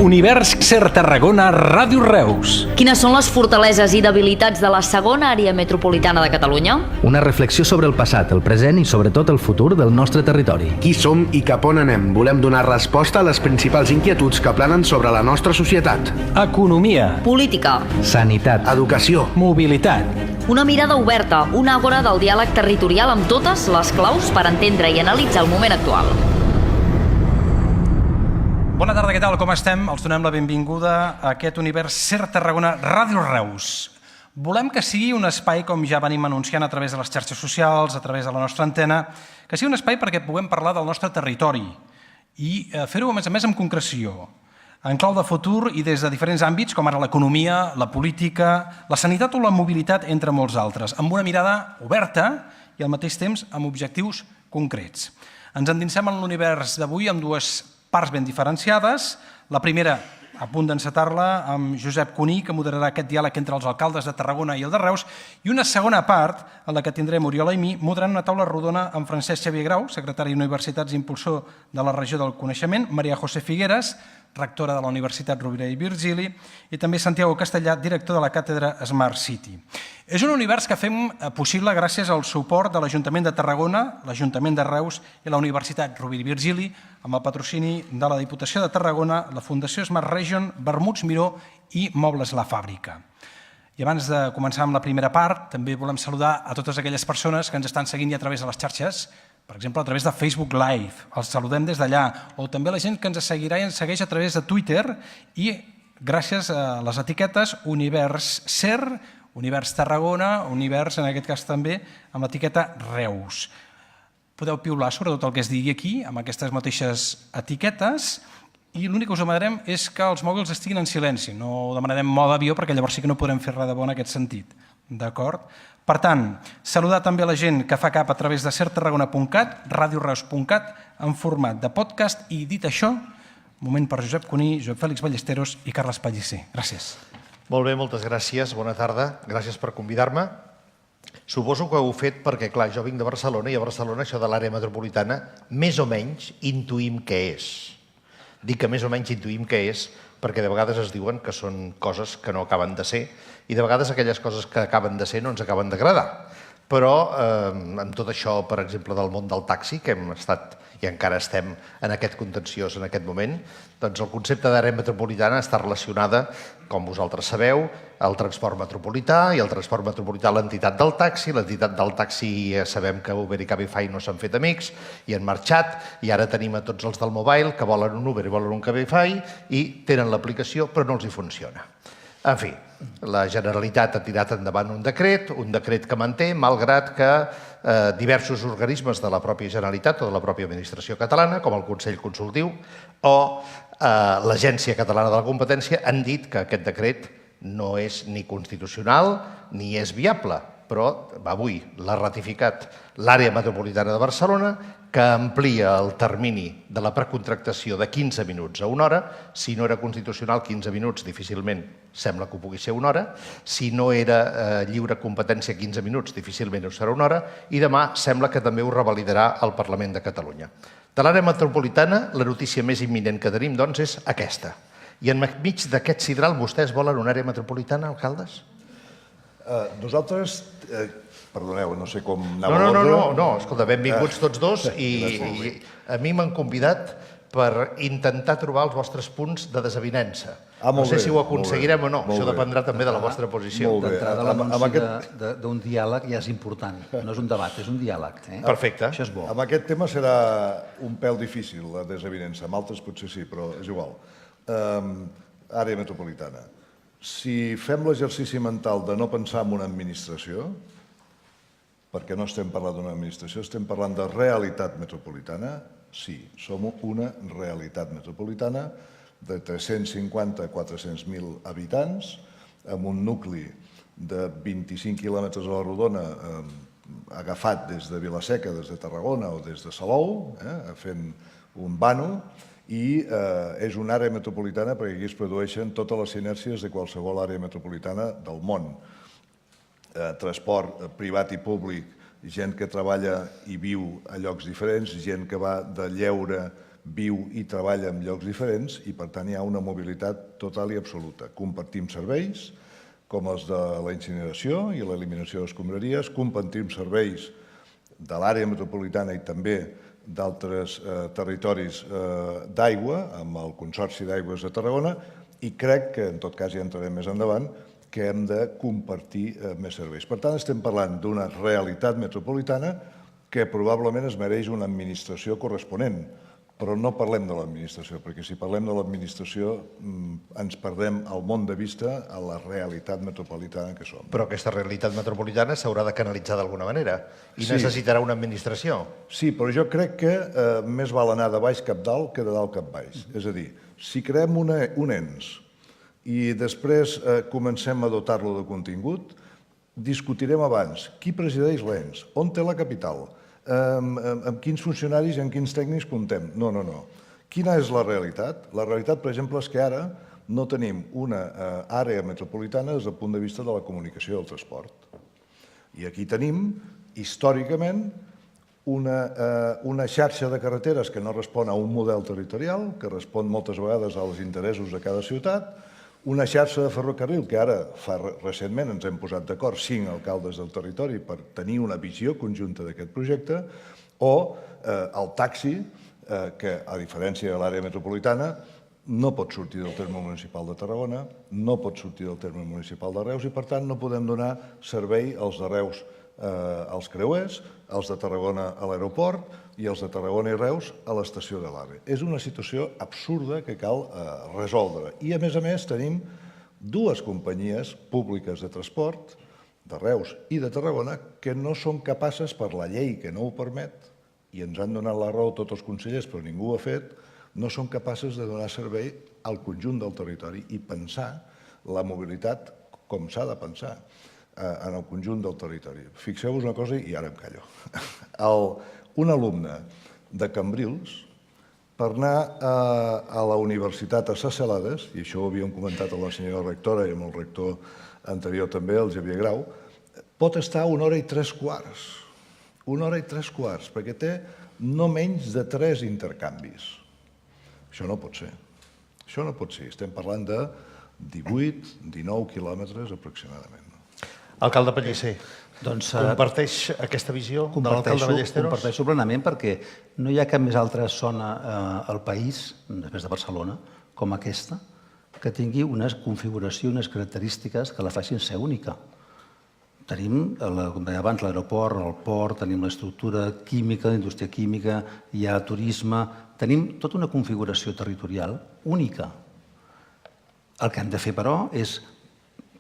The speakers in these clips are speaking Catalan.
Univers Ser Tarragona, Ràdio Reus. Quines són les fortaleses i debilitats de la segona àrea metropolitana de Catalunya? Una reflexió sobre el passat, el present i sobretot el futur del nostre territori. Qui som i cap on anem? Volem donar resposta a les principals inquietuds que planen sobre la nostra societat. Economia. Política. Sanitat. Educació. Mobilitat. Una mirada oberta, una àgora del diàleg territorial amb totes les claus per entendre i analitzar el moment actual. Bona tarda, què tal? Com estem? Els donem la benvinguda a aquest Univers Ser Tarragona, Ràdio Reus. Volem que sigui un espai, com ja venim anunciant a través de les xarxes socials, a través de la nostra antena, que sigui un espai perquè puguem parlar del nostre territori i fer-ho, a més amb concreció, en clau de futur i des de diferents àmbits, com ara l'economia, la política, la sanitat o la mobilitat, entre molts altres, amb una mirada oberta i al mateix temps amb objectius concrets. Ens endinsem en l'univers d'avui amb dues parts ben diferenciades. La primera, a punt d'encetar-la, amb Josep Cuní, que moderarà aquest diàleg entre els alcaldes de Tarragona i el de Reus, i una segona part, en la que tindrem Oriola i mi, moderant una taula rodona amb Francesc Xavier Grau, secretari d'Universitats i impulsor de la regió del coneixement, Maria José Figueres, rectora de la Universitat Rovira i Virgili, i també Santiago Castellà, director de la càtedra Smart City. És un univers que fem possible gràcies al suport de l'Ajuntament de Tarragona, l'Ajuntament de Reus i la Universitat Rovira i Virgili, amb el patrocini de la Diputació de Tarragona, la Fundació Smart Region, Vermuts Miró i Mobles La Fàbrica. I abans de començar amb la primera part, també volem saludar a totes aquelles persones que ens estan seguint ja a través de les xarxes, per exemple, a través de Facebook Live, els saludem des d'allà, o també la gent que ens seguirà i ens segueix a través de Twitter i gràcies a les etiquetes Univers Ser, Univers Tarragona, Univers, en aquest cas també, amb l'etiqueta Reus. Podeu piular sobre tot el que es digui aquí, amb aquestes mateixes etiquetes, i l'únic que us demanarem és que els mòbils estiguin en silenci. No demanarem mode avió perquè llavors sí que no podrem fer res de bo en aquest sentit. D'acord? Per tant, saludar també a la gent que fa cap a través de sertarragona.cat, radioreus.cat, en format de podcast, i dit això, moment per Josep Cuní, Josep Fèlix Ballesteros i Carles Pellicer. Gràcies. Molt bé, moltes gràcies. Bona tarda. Gràcies per convidar-me. Suposo que ho heu fet perquè, clar, jo vinc de Barcelona i a Barcelona això de l'àrea metropolitana més o menys intuïm què és. Dic que més o menys intuïm què és perquè de vegades es diuen que són coses que no acaben de ser i de vegades aquelles coses que acaben de ser no ens acaben d'agradar. Però amb tot això, per exemple, del món del taxi, que hem estat i encara estem en aquest contenciós en aquest moment, doncs el concepte d'àrea metropolitana està relacionada, com vosaltres sabeu, al transport metropolità, i el transport metropolità l'entitat del taxi. L'entitat del taxi sabem que Uber i Cabify no s'han fet amics i han marxat, i ara tenim a tots els del mobile que volen un Uber i volen un Cabify i tenen l'aplicació però no els hi funciona. En fi, la Generalitat ha tirat endavant un decret que manté, malgrat que diversos organismes de la pròpia Generalitat o de la pròpia administració catalana, com el Consell Consultiu o l'Agència Catalana de la Competència, han dit que aquest decret no és ni constitucional ni és viable, però avui l'ha ratificat l'àrea metropolitana de Barcelona, que amplia el termini de la precontractació de 15 minuts a una hora. Si no era constitucional, 15 minuts difícilment sembla que ho pugui ser una hora. Si no era lliure competència 15 minuts, difícilment ho serà una hora. I demà sembla que també ho revalidarà el Parlament de Catalunya. De l'àrea metropolitana, la notícia més imminent que tenim, doncs, és aquesta. I enmig d'aquest sidral, vostès volen una àrea metropolitana, alcaldes? Nosaltres... Perdoneu, no sé com anava l'ordre. No, escolta, benvinguts tots dos i a mi m'han convidat per intentar trobar els vostres punts de desavinença. No sé si ho aconseguirem o no, això dependrà també de la vostra posició. D'entrada, l'anunci d'un diàleg ja és important, no és un debat, és un diàleg. Perfecte. Això és bo. Amb aquest tema serà un pèl difícil, la desavinença. Amb altres potser sí, però és igual. Àrea metropolitana. Si fem l'exercici mental de no pensar en una administració, perquè no estem parlant d'una administració, estem parlant de realitat metropolitana. Sí, som una realitat metropolitana de 350 a 400.000 habitants, amb un nucli de 25 quilòmetres a la rodona, agafat des de Vila-seca, des de Tarragona o des de Salou, fent un vano, i és una àrea metropolitana perquè aquí es produeixen totes les sinèrcies de qualsevol àrea metropolitana del món. Transport privat i públic, gent que treballa i viu a llocs diferents, gent que va de lleure viu i treballa en llocs diferents i, per tant, hi ha una mobilitat total i absoluta. Compartim serveis, com els de la incineració i l'eliminació d'escombraries, compartim serveis de l'àrea metropolitana i també d'altres territoris d'aigua, amb el Consorci d'Aigües de Tarragona, i crec que, en tot cas ja entrarem més endavant, que hem de compartir més serveis. Per tant, estem parlant d'una realitat metropolitana que probablement es mereix una administració corresponent, però no parlem de l'administració, perquè si parlem de l'administració ens perdem el món de vista a la realitat metropolitana que som. Però aquesta realitat metropolitana s'haurà de canalitzar d'alguna manera i necessitarà una administració. Sí, però jo crec que més val anar de baix cap dalt que de dalt cap baix. És a dir, si creem un ens i després comencem a dotar-lo de contingut, discutirem abans qui presideix l'ens, on té la capital, amb quins funcionaris i amb quins tècnics comptem. No. Quina és la realitat? La realitat, per exemple, és que ara no tenim una àrea metropolitana des del punt de vista de la comunicació i el transport. I aquí tenim, històricament, una xarxa de carreteres que no respon a un model territorial, que respon moltes vegades als interessos de cada ciutat, una xarxa de ferrocarril que ara, recentment, ens hem posat d'acord 5 alcaldes del territori per tenir una visió conjunta d'aquest projecte, o el taxi, que, a diferència de l'àrea metropolitana, no pot sortir del terme municipal de Tarragona, no pot sortir del terme municipal de Reus i, per tant, no podem donar servei als de Reus als creuers, els de Tarragona a l'aeroport i els de Tarragona i Reus a l'estació de l'AVE. És una situació absurda que cal resoldre. I, a més, tenim dues companyies públiques de transport, de Reus i de Tarragona, que no són capaces, per la llei que no ho permet, i ens han donat la raó tots els consellers, però ningú ho ha fet, no són capaces de donar servei al conjunt del territori i pensar la mobilitat com s'ha de pensar en el conjunt del territori. Fixeu-vos una cosa, i ara em callo. Un alumne de Cambrils, per anar a la universitat a Ses Salades, i això ho havíem comentat amb la senyora rectora i amb el rector anterior també, el Xavier Grau, pot estar 1 hora i 3 quarts. 1 hora i 3 quarts, perquè té no menys de 3 intercanvis. Això no pot ser. Això no pot ser. Estem parlant de 18-19 quilòmetres aproximadament. Alcalde Pellicer, comparteix aquesta visió de l'alcalde Ballesteros? Comparteixo plenament perquè no hi ha cap més altra zona al país, després de Barcelona, com aquesta, que tingui una configuració i unes característiques que la facin ser única. Tenim, com deia abans, l'aeroport, el port, tenim l'estructura química, la indústria química, hi ha turisme, tenim tota una configuració territorial única. El que hem de fer, però, és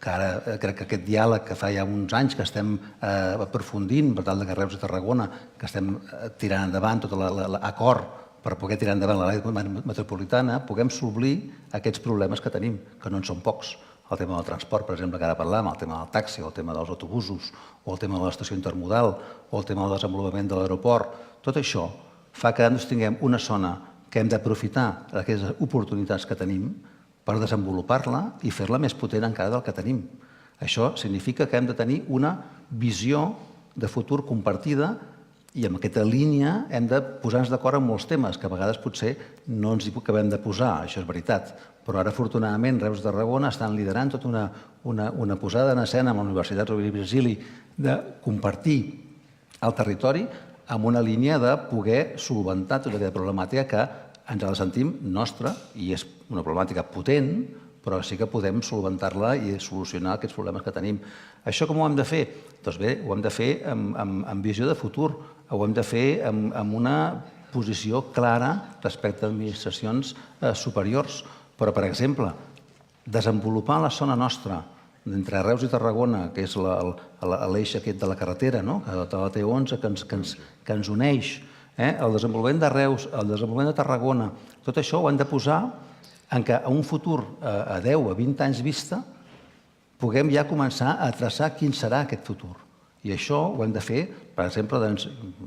que ara crec que aquest diàleg que fa ja uns anys que estem aprofundint per tal de que Reus i Tarragona, que estem tirant endavant tot l'acord per poder tirar endavant l'àrea metropolitana, puguem suplir aquests problemes que tenim, que no en són pocs. El tema del transport, per exemple, que ara parlàvem, el tema del taxi, el tema dels autobusos, o el tema de l'estació intermodal, o el tema del desenvolupament de l'aeroport. Tot això fa que ens tinguem una zona que hem d'aprofitar aquestes oportunitats que tenim per desenvolupar-la i fer-la més potent encara del que tenim. Això significa que hem de tenir una visió de futur compartida i en aquesta línia hem de posar-nos d'acord en molts temes que a vegades potser no ens hi acabem de posar, això és veritat. Però ara, afortunadament, Reus i Tarragona estan liderant tota una posada en escena amb la Universitat Rovira i Virgili de compartir el territori amb una línia de poder solventar tota aquesta problemàtica que ens la sentim nostra i és una problemàtica potent, però sí que podem solventar-la i solucionar aquests problemes que tenim. Això com ho hem de fer? Doncs bé, ho hem de fer amb visió de futur, ho hem de fer amb una posició clara respecte a administracions superiors. Però, per exemple, desenvolupar la zona nostra entre Reus i Tarragona, que és l'eix aquest de la carretera, de la T11 que ens uneix, el desenvolupament de Reus, el desenvolupament de Tarragona, tot això ho hem de posar en què a un futur a 10 a 20 anys vista puguem ja començar a traçar quin serà aquest futur. I això ho hem de fer, per exemple,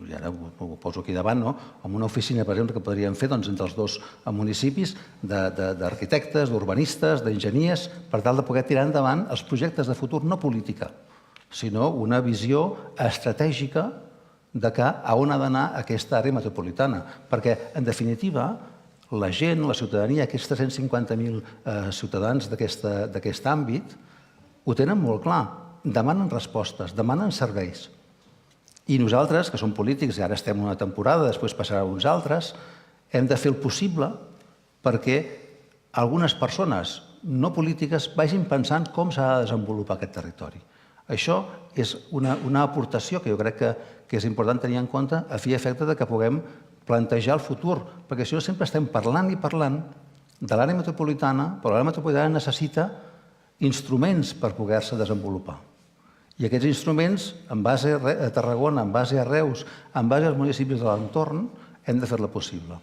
i ara ho poso aquí davant, amb una oficina, per exemple, que podríem fer entre els dos municipis d'arquitectes, d'urbanistes, d'enginyers, per tal de poder tirar endavant els projectes de futur, no política, sinó una visió estratègica de a on ha d'anar aquesta àrea metropolitana. Perquè, en definitiva, la gent, la ciutadania, aquests 350.000 ciutadans d'aquest àmbit, ho tenen molt clar. Demanen respostes, demanen serveis. I nosaltres, que som polítics, i ara estem una temporada, després passarà uns altres, hem de fer el possible perquè algunes persones no polítiques vagin pensant com s'ha de desenvolupar aquest territori. Això és una aportació que jo crec que és important tenir en compte a fi i efecte que puguem plantejar el futur, perquè si no sempre estem parlant i parlant de l'àrea metropolitana, però l'àrea metropolitana necessita instruments per poder-se desenvolupar. I aquests instruments, en base a Tarragona, en base a Reus, en base als municipis de l'entorn, hem de fer-la possible.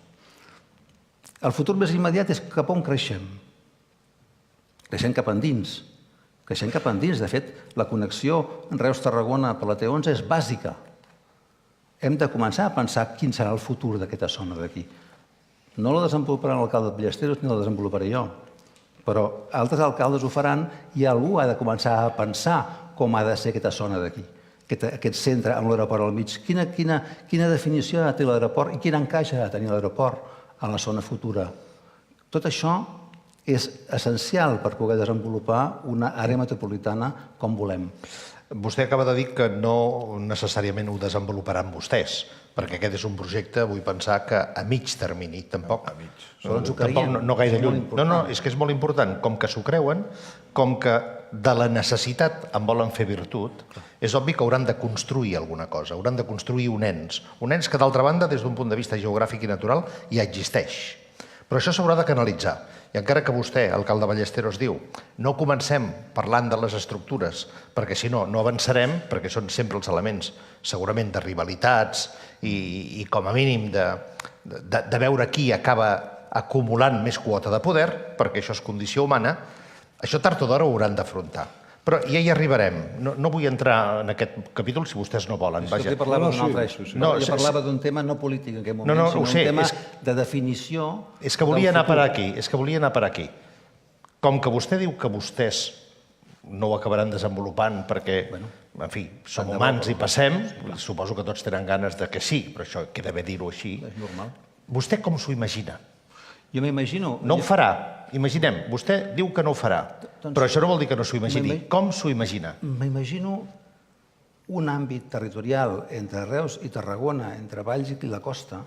El futur més immediat és cap on creixem. Creixem cap endins. Creixem cap endins. De fet, la connexió Reus-Tarragona per la T11 és bàsica. Hem de començar a pensar quin serà el futur d'aquesta zona d'aquí. No la desenvoluparà l'alcalde de Ballesteros ni la desenvoluparé jo, però altres alcaldes ho faran i algú ha de començar a pensar com ha de ser aquesta zona d'aquí, aquest centre amb l'aeroport al mig. Quina definició ha de tenir l'aeroport i quin encaix ha de tenir l'aeroport a la zona futura. Tot això és essencial per poder desenvolupar una àrea metropolitana com volem. Vostè acaba de dir que no necessàriament ho desenvoluparan vostès, perquè aquest és un projecte, vull pensar, que a mig termini, tampoc. Però ens ho creiem. No gaire lluny. No, és que és molt important. Com que s'ho creuen, com que de la necessitat en volen fer virtut, és obvi que hauran de construir alguna cosa, hauran de construir un ens que, d'altra banda, des d'un punt de vista geogràfic i natural, ja existeix. Però això s'haurà de canalitzar. I encara que vostè, alcalde de Ballesteros, diu no comencem parlant de les estructures, perquè si no, no avançarem, perquè són sempre els elements, segurament, de rivalitats i com a mínim, de veure qui acaba acumulant més quota de poder, perquè això és condició humana, això tard o d'hora ho hauran d'afrontar. Però ja hi arribarem. No vull entrar en aquest capítol si vostès no volen. Jo parlava d'un altre eix. Jo parlava d'un tema no polític en aquest moment, sinó un tema de definició... És que volia anar per aquí. Com que vostè diu que vostès no ho acabaran desenvolupant perquè, en fi, som humans i passem, suposo que tots tenen ganes de que sí, però això queda bé dir-ho així. És normal. Vostè com s'ho imagina? Jo m'imagino... No ho farà. Imaginem, vostè diu que no ho farà, però això no vol dir que no s'ho imagini. Com s'ho imagina? M'imagino un àmbit territorial entre Reus i Tarragona, entre Valls i la costa,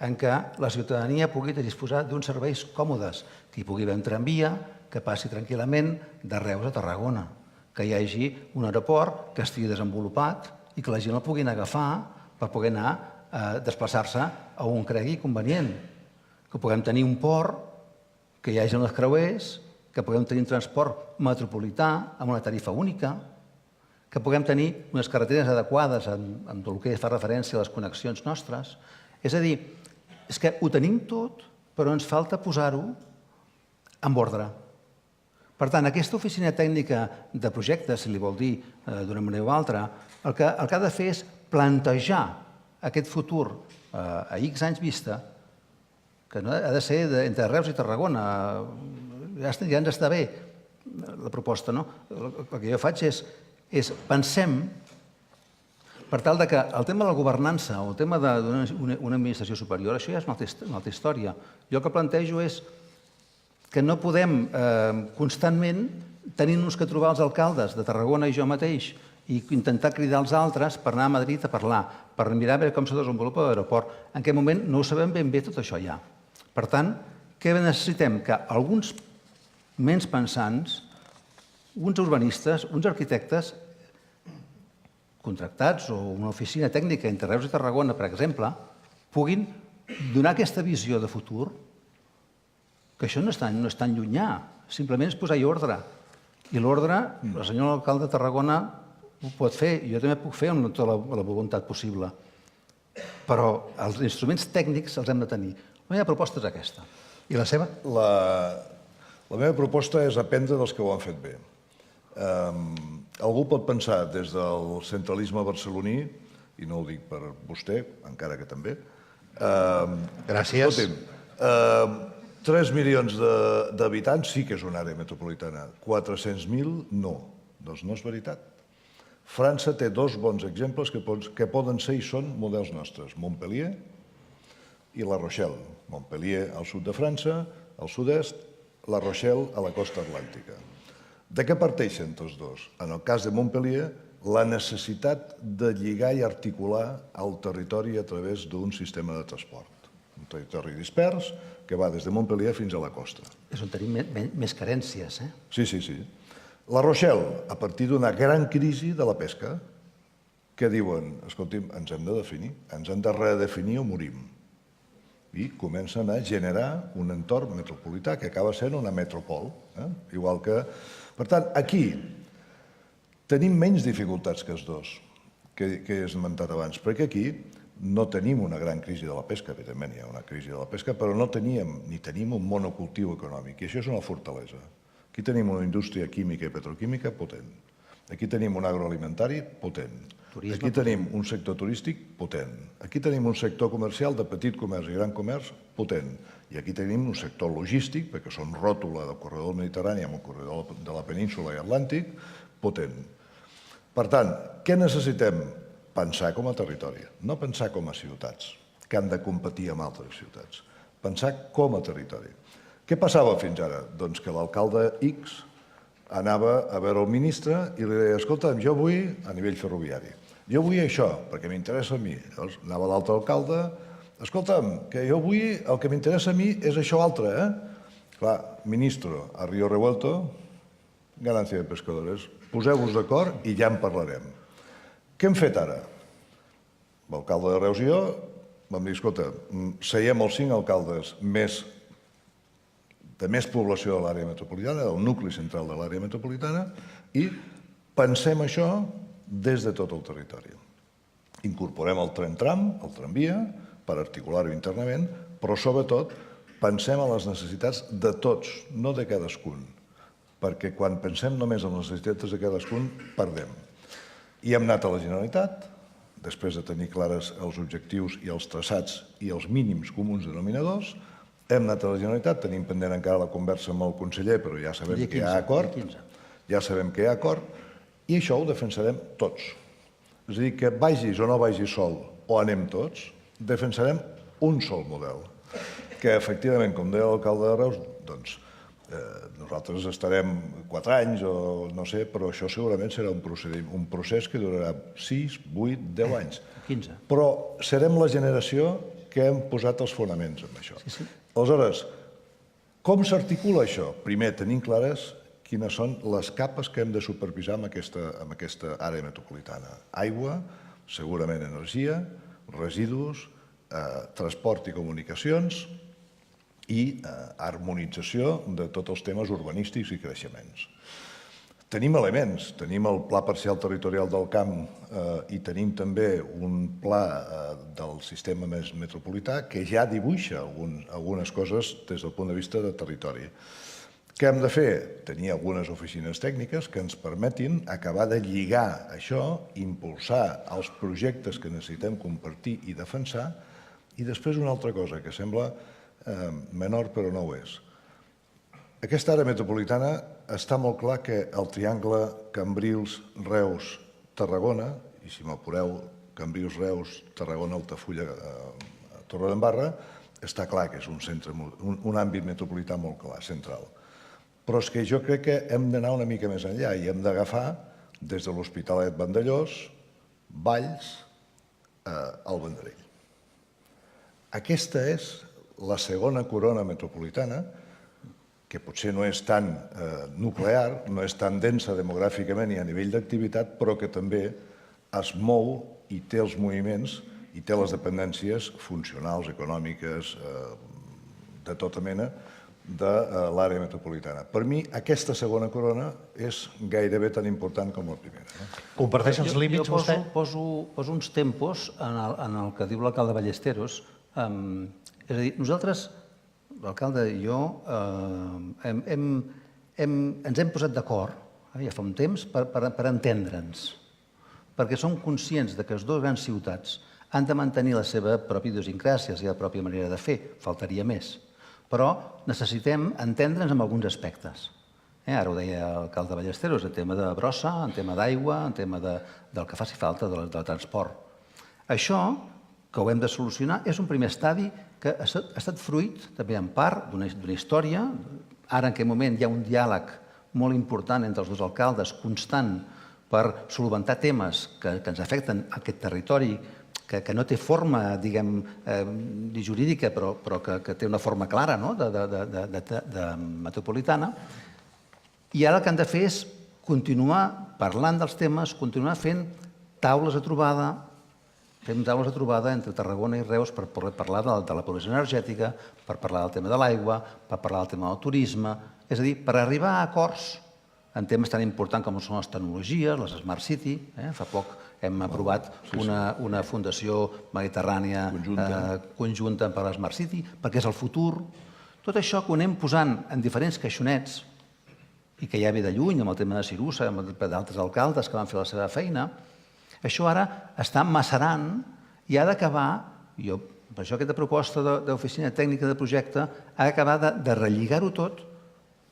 en què la ciutadania pugui disposar d'uns serveis còmodes, que hi pugui haver un tramvia, que passi tranquil·lament de Reus a Tarragona, que hi hagi un aeroport que estigui desenvolupat i que la gent el puguin agafar per poder anar a desplaçar-se a on cregui convenient, que puguem tenir un port, que hi hagi els creuers, que puguem tenir un transport metropolità amb una tarifa única, que puguem tenir unes carreteres adequades amb el que fa referència a les connexions nostres. És a dir, és que ho tenim tot, però ens falta posar-ho en ordre. Per tant, aquesta oficina tècnica de projectes, si li vol dir d'una manera o altra, el que ha de fer és plantejar aquest futur a X anys vista, que no ha de ser entre Reus i Tarragona. Ja ens està bé la proposta, no? El que jo faig és pensem, per tal que el tema de la governança o el tema d'una administració superior, això ja és una altra història. Jo el que plantejo és que no podem constantment tenir-nos que trobar els alcaldes de Tarragona i jo mateix i intentar cridar els altres per anar a Madrid a parlar, per mirar a veure com se desenvolupa l'aeroport. En aquest moment no ho sabem ben bé tot això ja. Per tant, què necessitem? Que alguns ments pensants, uns urbanistes, uns arquitectes contractats o una oficina tècnica entre Reus i Tarragona, per exemple, puguin donar aquesta visió de futur, que això no és tan llunyà, simplement és posar-hi ordre. I l'ordre, el senyor alcalde de Tarragona ho pot fer, i jo també puc fer amb tota la voluntat possible. Però els instruments tècnics els hem de tenir. La meva proposta és aquesta. I la seva? La meva proposta és aprendre dels que ho han fet bé. Algú pot pensar des del centralisme barceloní, i no ho dic per vostè, encara que també. Gràcies. Escolti'm, 3 milions d'habitants sí que és una àrea metropolitana. 400.000 no. Doncs no és veritat. França té dos bons exemples que poden ser i són models nostres, Montpellier i La Rochelle. Montpellier al sud de França, al sud-est, La Rochelle a la costa atlàntica. De què parteixen tots dos? En el cas de Montpellier, la necessitat de lligar i articular el territori a través d'un sistema de transport. Un territori dispers que va des de Montpellier fins a la costa. És on tenim més carències, eh? Sí, sí, sí. La Rochelle, a partir d'una gran crisi de la pesca, que diuen, escolti'm, ens hem de definir, ens hem de redefinir o morim. I comencen a generar un entorn metropolità que acaba sent una metropol. Igual que... Per tant, aquí tenim menys dificultats que els dos, que he esmentat abans, perquè aquí no tenim una gran crisi de la pesca, evidentment hi ha una crisi de la pesca, però no teníem ni tenim un monocultiu econòmic, i això és una fortalesa. Aquí tenim una indústria química i petroquímica potent. Aquí tenim un agroalimentari potent. Aquí tenim un sector turístic potent. Aquí tenim un sector comercial de petit comerç i gran comerç potent. I aquí tenim un sector logístic, perquè som ròtula del corredor mediterrani amb el corredor de la península i Atlàntic, potent. Per tant, què necessitem? Pensar com a territori, no pensar com a ciutats, que han de competir amb altres ciutats. Pensar com a territori. Què passava fins ara? Doncs que l'alcalde X anava a veure el ministre i li deia, escolta'm, jo vull a nivell ferroviari, jo vull això, perquè m'interessa a mi. Llavors anava l'altre alcalde, escolta'm, que jo vull, el que m'interessa a mi és això altre, Clar, ministro, a Río Revuelto, ganancia de pescadores, poseu-vos d'acord i ja en parlarem. Què hem fet ara? L'alcalde de Reus i jo vam dir, escolta, seiem els 5 alcaldes de més població de l'àrea metropolitana, del nucli central de l'àrea metropolitana, i pensem això des de tot el territori. Incorporem el tren-tram, el tramvia, per articular-ho internament, però sobretot pensem en les necessitats de tots, no de cadascun, perquè quan pensem només en les necessitats de cadascun, perdem. I hem anat a la Generalitat, després de tenir clares els objectius i els traçats i els mínims comuns denominadors, hem anat a la Generalitat, tenim pendent encara la conversa amb el conseller, però ja sabem que hi ha acord, i això ho defensarem tots. És a dir, que vagis o no vagis sol, o anem tots, defensarem un sol model, que efectivament, com deia l'alcalde de Reus, doncs nosaltres estarem 4 anys o no sé, però això segurament serà un procés que durarà 6, 8, 10 anys. 15. Però serem la generació que hem posat els fonaments en això. Aleshores, com s'articula això? Primer, tenim clares quines són les capes que hem de supervisar amb aquesta àrea metropolitana. Aigua, segurament energia, residus, transport i comunicacions i harmonització de tots els temes urbanístics i creixements. Tenim elements, tenim el Pla Parcial Territorial del Camp i tenim també un pla del sistema més metropolità que ja dibuixa algunes coses des del punt de vista de territori. Què hem de fer? Tenir algunes oficines tècniques que ens permetin acabar de lligar això, impulsar els projectes que necessitem compartir i defensar, i després una altra cosa que sembla menor però no ho és. Aquesta àrea metropolitana està molt clar que el triangle Cambrils-Reus-Tarragona, i si m'apureu, Cambrils-Reus-Tarragona-Altafulla, Torredembarra, està clar que és un àmbit metropolità molt clar, central. Però és que jo crec que hem d'anar una mica més enllà i hem d'agafar des de l'Hospitalet Vandellòs, Valls, al Vendrell. Aquesta és la segona corona metropolitana, que potser no és tan nuclear, no és tan densa demogràficament i a nivell d'activitat, però que també es mou i té els moviments i té les dependències funcionals, econòmiques, de tota mena, de l'àrea metropolitana. Per mi, aquesta segona corona és gairebé tan important com la primera. Comparteix els límits, vostè? Jo poso uns tempos en el que diu l'alcalde Ballesteros. És a dir, nosaltres, l'alcalde i jo, ens hem posat d'acord, ja fa un temps, per entendre'ns, perquè som conscients que les dues grans ciutats han de mantenir la seva pròpia idiosincràsia, la seva pròpia manera de fer, faltaria més. Però necessitem entendre'ns en alguns aspectes. Ara ho deia l'alcalde Ballesteros, en tema de brossa, en tema d'aigua, en tema del que faci falta, del transport. Això, que ho hem de solucionar, és un primer estadi que ha estat fruit, també en part, d'una història. Ara, en aquest moment, hi ha un diàleg molt important entre els dos alcaldes, constant, per solventar temes que ens afecten a aquest territori, que no té forma, diguem, ni jurídica, però que té una forma clara de metropolitana. I ara el que han de fer és continuar parlant dels temes, continuar fent taules de trobada, entre Tarragona i Reus per parlar de la població energètica, per parlar del tema de l'aigua, per parlar del tema del turisme, és a dir, per arribar a acords en temes tan importants com són les tecnologies, les Smart City. Fa poc hem aprovat una fundació mediterrània conjunta per a la Smart City, perquè és el futur. Tot això que ho anem posant en diferents caixonets i que ja ve de lluny, amb el tema de Cirusa, amb d'altres alcaldes que van fer la seva feina, això ara està macerant i ha d'acabar, per això aquesta proposta d'oficina tècnica de projecte ha d'acabar de relligar-ho tot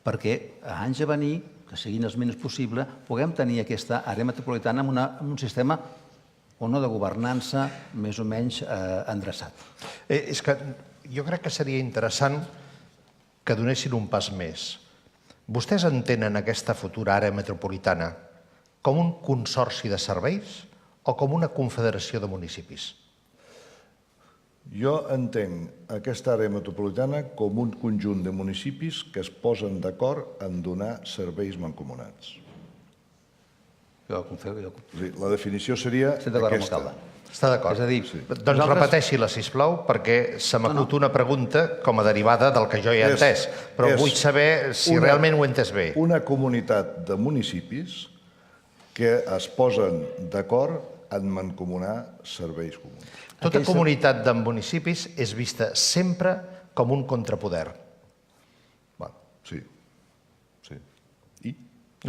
perquè a anys a venir, que siguin els menys possible, puguem tenir aquesta àrea metropolitana amb un sistema o no de governança més o menys endreçat. És que jo crec que seria interessant que donessin un pas més. Vostès entenen aquesta futura àrea metropolitana com un consorci de serveis o com una confederació de municipis? Jo entenc aquesta àrea metropolitana com un conjunt de municipis que es posen d'acord en donar serveis mancomunats. La definició seria aquesta. Està d'acord. És a dir, doncs repeteixi-la, sisplau, perquè se m'acut una pregunta com a derivada del que jo ja he entès. Però vull saber si realment ho he entès bé. Una comunitat de municipis que es posen d'acord en mancomunar serveis comuns. Tota comunitat de municipis és vista sempre com un contrapoder. Sí. I?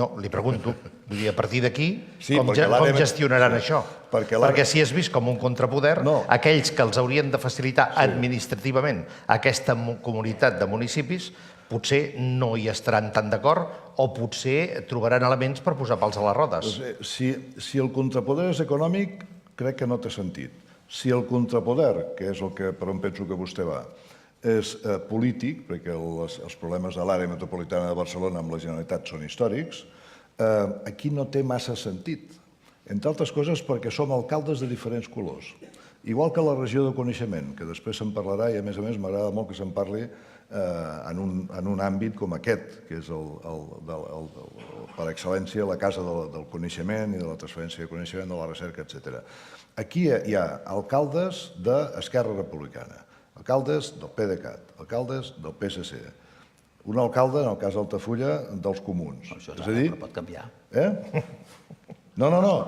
No, li pregunto. Vull dir, a partir d'aquí, Sí, com perquè l'àrea- gestionaran això? Perquè si és vist com un contrapoder, No. aquells que els haurien de facilitar administrativament aquesta comunitat de municipis potser no hi estaran tan d'acord o potser trobaran elements per posar pals a les rodes. Si el contrapoder és econòmic, crec que no té sentit. Si el contrapoder, que és el que per on penso que vostè va, és polític, perquè els problemes de l'àrea metropolitana de Barcelona amb la Generalitat són històrics, aquí no té massa sentit. Entre altres coses perquè som alcaldes de diferents colors. Igual que la regió de coneixement, que després se'n parlarà i a més m'agrada molt que se'n parli en un àmbit com aquest, que és per excel·lència la casa del coneixement i de la transferència de coneixement, de la recerca, etc. Aquí hi ha alcaldes d'Esquerra Republicana, alcaldes del PDeCAT, alcaldes del PSC, un alcalde, en el cas d'Altafulla, dels Comuns. Això però pot canviar. No.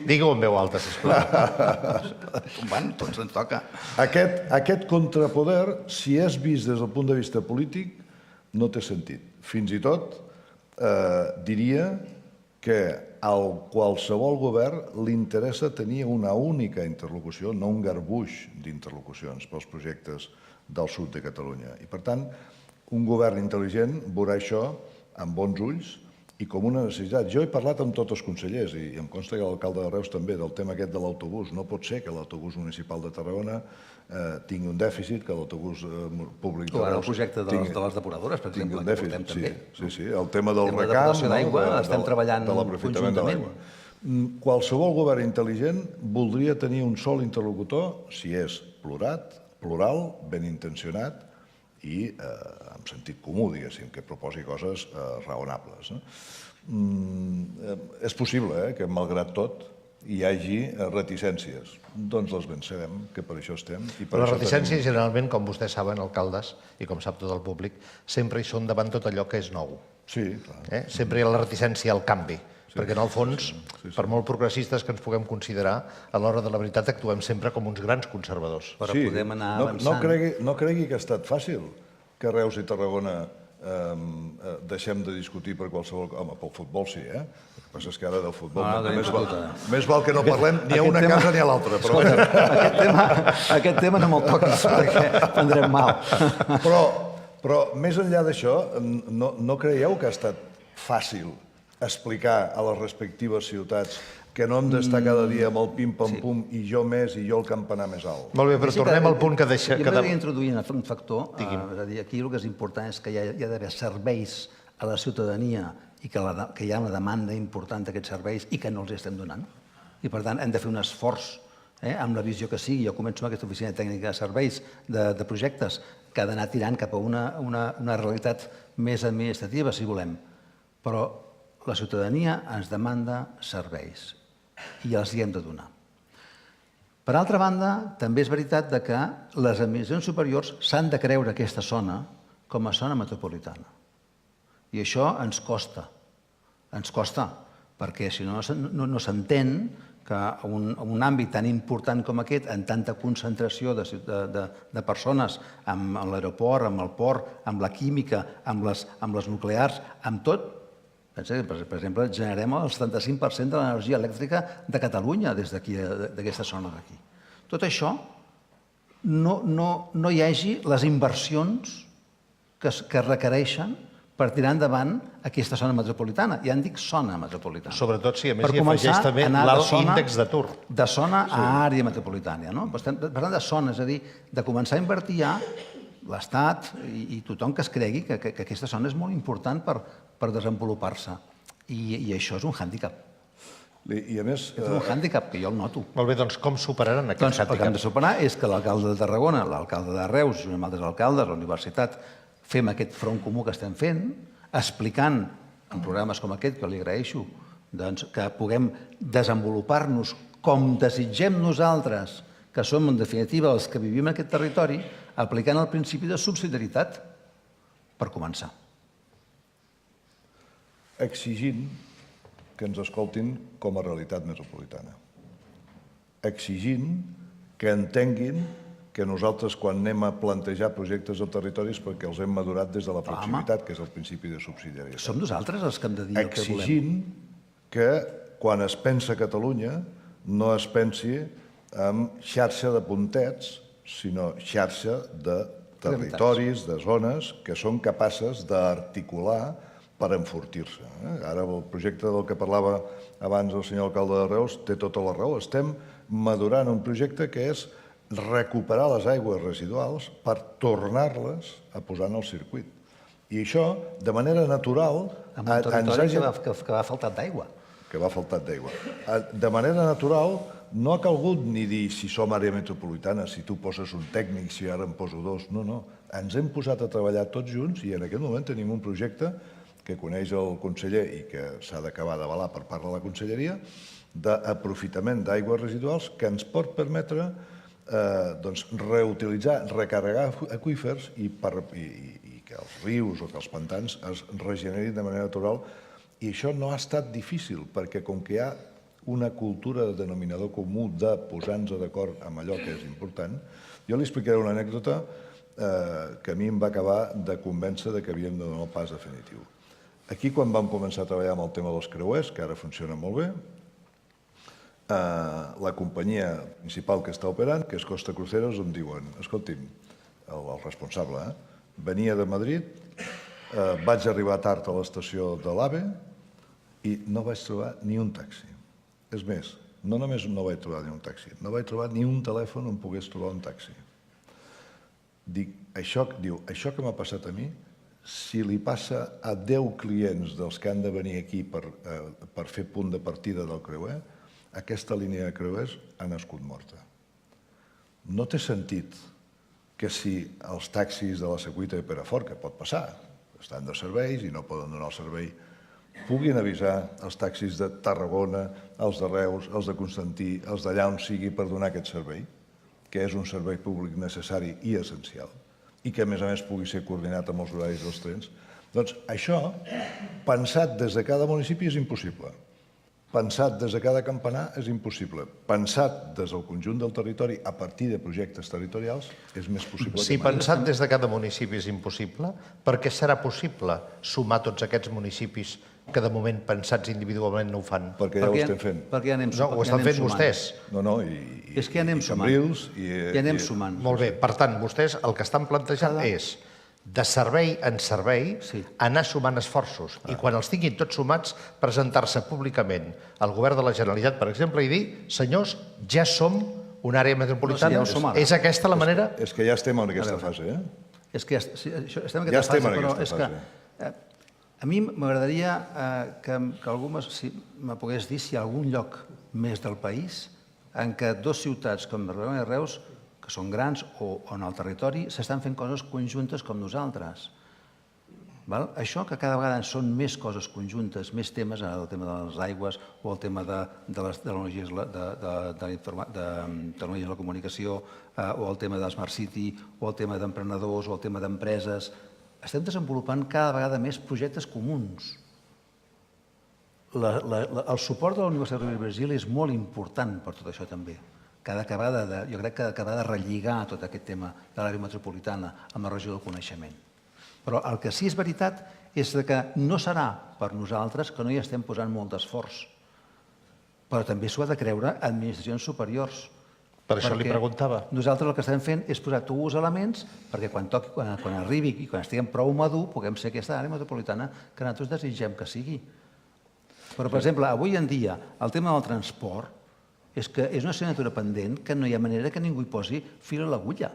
Digue-ho en veu alta, sisplau. Bueno, doncs ens toca. Aquest contrapoder, si és vist des del punt de vista polític, no té sentit. Fins i tot diria que a qualsevol govern li interessa tenir una única interlocució, no un garbuix d'interlocucions pels projectes del sud de Catalunya. I, per tant, un govern intel·ligent veurà això amb bons ulls i com una necessitat. Jo he parlat amb tots els consellers i em consta que l'alcalde de Reus també del tema aquest de l'autobús. No pot ser que l'autobús municipal de Tarragona tingui un dèficit, que l'autobús públic de Reus... El projecte de les depuradores, per exemple, que portem també. Sí, el tema del recam... recam... El tema d'aigua, estem treballant conjuntament. Qualsevol govern intel·ligent voldria tenir un sol interlocutor, si és plural, ben intencionat i amb sentit comú, diguéssim, que proposi coses raonables. És possible que, malgrat tot, hi hagi reticències. Doncs les vencerem, que per això estem. Les reticències, generalment, com vostès saben, alcaldes, i com sap tot el públic, sempre hi són davant tot allò que és nou. Sí, clar. Sempre hi ha la reticència al canvi, perquè, en el fons, per molt progressistes que ens puguem considerar, a l'hora de la veritat actuem sempre com uns grans conservadors. Però podem anar avançant. No cregui que ha estat fàcil que Reus i Tarragona deixem de discutir per qualsevol... Home, pel futbol sí, El que passa és que ara del futbol més val que no parlem ni a una casa ni a l'altra. Aquest tema no me'l toquis, perquè prendrem mal. Però Però més enllà d'això, no creieu que ha estat fàcil explicar a les respectives ciutats que no hem d'estar cada dia amb el pim-pam-pum i jo més i jo el campanar més alt? Molt bé, però tornem al punt que deixa... Jo m'agradaria introduir un factor. És a dir, aquí el que és important és que hi ha d'haver serveis a la ciutadania i que hi ha una demanda important d'aquests serveis i que no els estem donant. I, per tant, hem de fer un esforç amb la visió que sigui. Jo començo amb aquesta oficina tècnica de serveis, de projectes, que ha d'anar tirant cap a una realitat més administrativa, si volem. Però la ciutadania ens demanda serveis i els hi hem de donar. Per altra banda, també és veritat que les administracions superiors s'han de creure aquesta zona com a zona metropolitana. I això ens costa, perquè si no s'entén que en un àmbit tan important com aquest, en tanta concentració de persones, amb l'aeroport, amb el port, amb la química, amb les nuclears, amb tot, per exemple, generem el 75% de l'energia elèctrica de Catalunya des d'aquí, d'aquesta zona d'aquí. Tot això no hi hagi les inversions que requereixen per tirar endavant aquesta zona metropolitana. Ja en dic zona metropolitana. Sobretot si a més hi afegeix també l'alt índex d'atur. De zona a àrea metropolitana. Parlant de zona, és a dir, de començar a invertir ja l'Estat i tothom que es cregui que aquesta zona és molt important per desenvolupar-se. I això és un hàndicap. I a més... És un hàndicap que jo el noto. Molt bé, doncs com superaran aquest hàndicap? El que hem de superar és que l'alcalde de Tarragona, l'alcalde de Reus, junt amb altres alcaldes, la universitat, fem aquest front comú que estem fent, explicant en programes com aquest, que li agraeixo, que puguem desenvolupar-nos com desitgem nosaltres, que som, en definitiva, els que vivim en aquest territori, aplicant el principi de subsidiarietat, per començar. Exigint que ens escoltin com a realitat metropolitana. Exigint que entenguin que nosaltres, quan anem a plantejar projectes al territori, és perquè els hem madurat des de la proximitat, que és el principi de subsidiarietat. Som nosaltres els que hem de dir el que volem. Exigint que, quan es pensa a Catalunya, no es pensi en xarxa de puntets, sinó xarxa de territoris, de zones, que són capaces d'articular per enfortir-se. Ara el projecte del que parlava abans el senyor alcalde de Reus té tota la raó. Estem madurant un projecte que és recuperar les aigües residuals per tornar-les a posar en el circuit. I això, de manera natural... En un territori que va faltat d'aigua. Que va faltat d'aigua. De manera natural, no ha calgut ni dir si som àrea metropolitana, si tu poses un tècnic, si ara en poso dos. No, no. Ens hem posat a treballar tots junts i en aquest moment tenim un projecte que coneix el conseller i que s'ha d'acabar d'avalar per part de la conselleria, d'aprofitament d'aigües residuals que ens pot permetre reutilitzar, recarregar aqüífers i que els rius o que els pantans es regenerin de manera natural. I això no ha estat difícil, perquè com que hi ha una cultura de denominador comú de posar-nos d'acord amb allò que és important, jo li explicaré una anècdota que a mi em va acabar de convèncer que havíem de donar el pas definitiu. Aquí, quan vam començar a treballar amb el tema dels creuers, que ara funciona molt bé, la companyia principal que està operant, que és Costa Cruceros, em diuen, escolti'm, el responsable, venia de Madrid, vaig arribar tard a l'estació de l'AVE i no vaig trobar ni un taxi. És més, no només no vaig trobar ni un taxi, no vaig trobar ni un telèfon on pogués trobar un taxi. Diu, això que m'ha passat a mi, si li passa a 10 clients dels que han de venir aquí per fer punt de partida del creuer, aquesta línia de creuers ha nascut morta. No té sentit que si els taxis de la Secuita i Perafort, que pot passar, estan de serveis i no poden donar el servei, puguin avisar els taxis de Tarragona, els de Reus, els de Constantí, els d'allà on sigui per donar aquest servei, que és un servei públic necessari i essencial, i que, a més pugui ser coordinat amb els horaris dels trens. Doncs això, pensat des de cada municipi, és impossible. Pensat des de cada campanar és impossible. Pensat des del conjunt del territori a partir de projectes territorials és més possible. Si pensat des de cada municipi és impossible, per què serà possible sumar tots aquests municipis que de moment pensats individualment no ho fan? Perquè ja ho estem fent. Perquè ja anem sumant. No, ho estan fent vostès. No, és que ja anem sumant. Ja anem sumant. Molt bé, per tant, vostès el que estan plantejant és de servei en servei, anar sumant esforços. I quan els tinguin tots sumats, presentar-se públicament al govern de la Generalitat, per exemple, i dir, senyors, ja som una àrea metropolitana. És aquesta la manera? És que ja estem en aquesta fase, És que estem en Ja aquesta estem en fase, però aquesta és que fase. a mi m'agradaria que algú me pogués dir si hi ha algun lloc més del país en què dues ciutats com Barcelona i Reus, que són grans o en el territori, s'estan fent coses conjuntes com nosaltres. Això que cada vegada són més coses conjuntes, més temes, el tema de les aigües o el tema de tecnologies de la comunicació o el tema de Smart City o el tema d'emprenedors o el tema d'empreses, estem desenvolupant cada vegada més projectes comuns. El suport de la Universitat Rovira i Virgili és molt important per tot això també. Jo crec que ha d'acabar de relligar tot aquest tema de l'àrea metropolitana amb la regió del coneixement. Però el que sí és veritat és que no serà per nosaltres que no hi estem posant molt d'esforç. Però també s'ho ha de creure administracions superiors. Per això li preguntava. Nosaltres el que estem fent és posar tots els elements perquè quan arribi i quan estiguem prou madur puguem ser aquesta àrea metropolitana que nosaltres desitgem que sigui. Però, per exemple, avui en dia, el tema del transport és que és una assignatura pendent que no hi ha manera que ningú hi posi fil a l'agulla.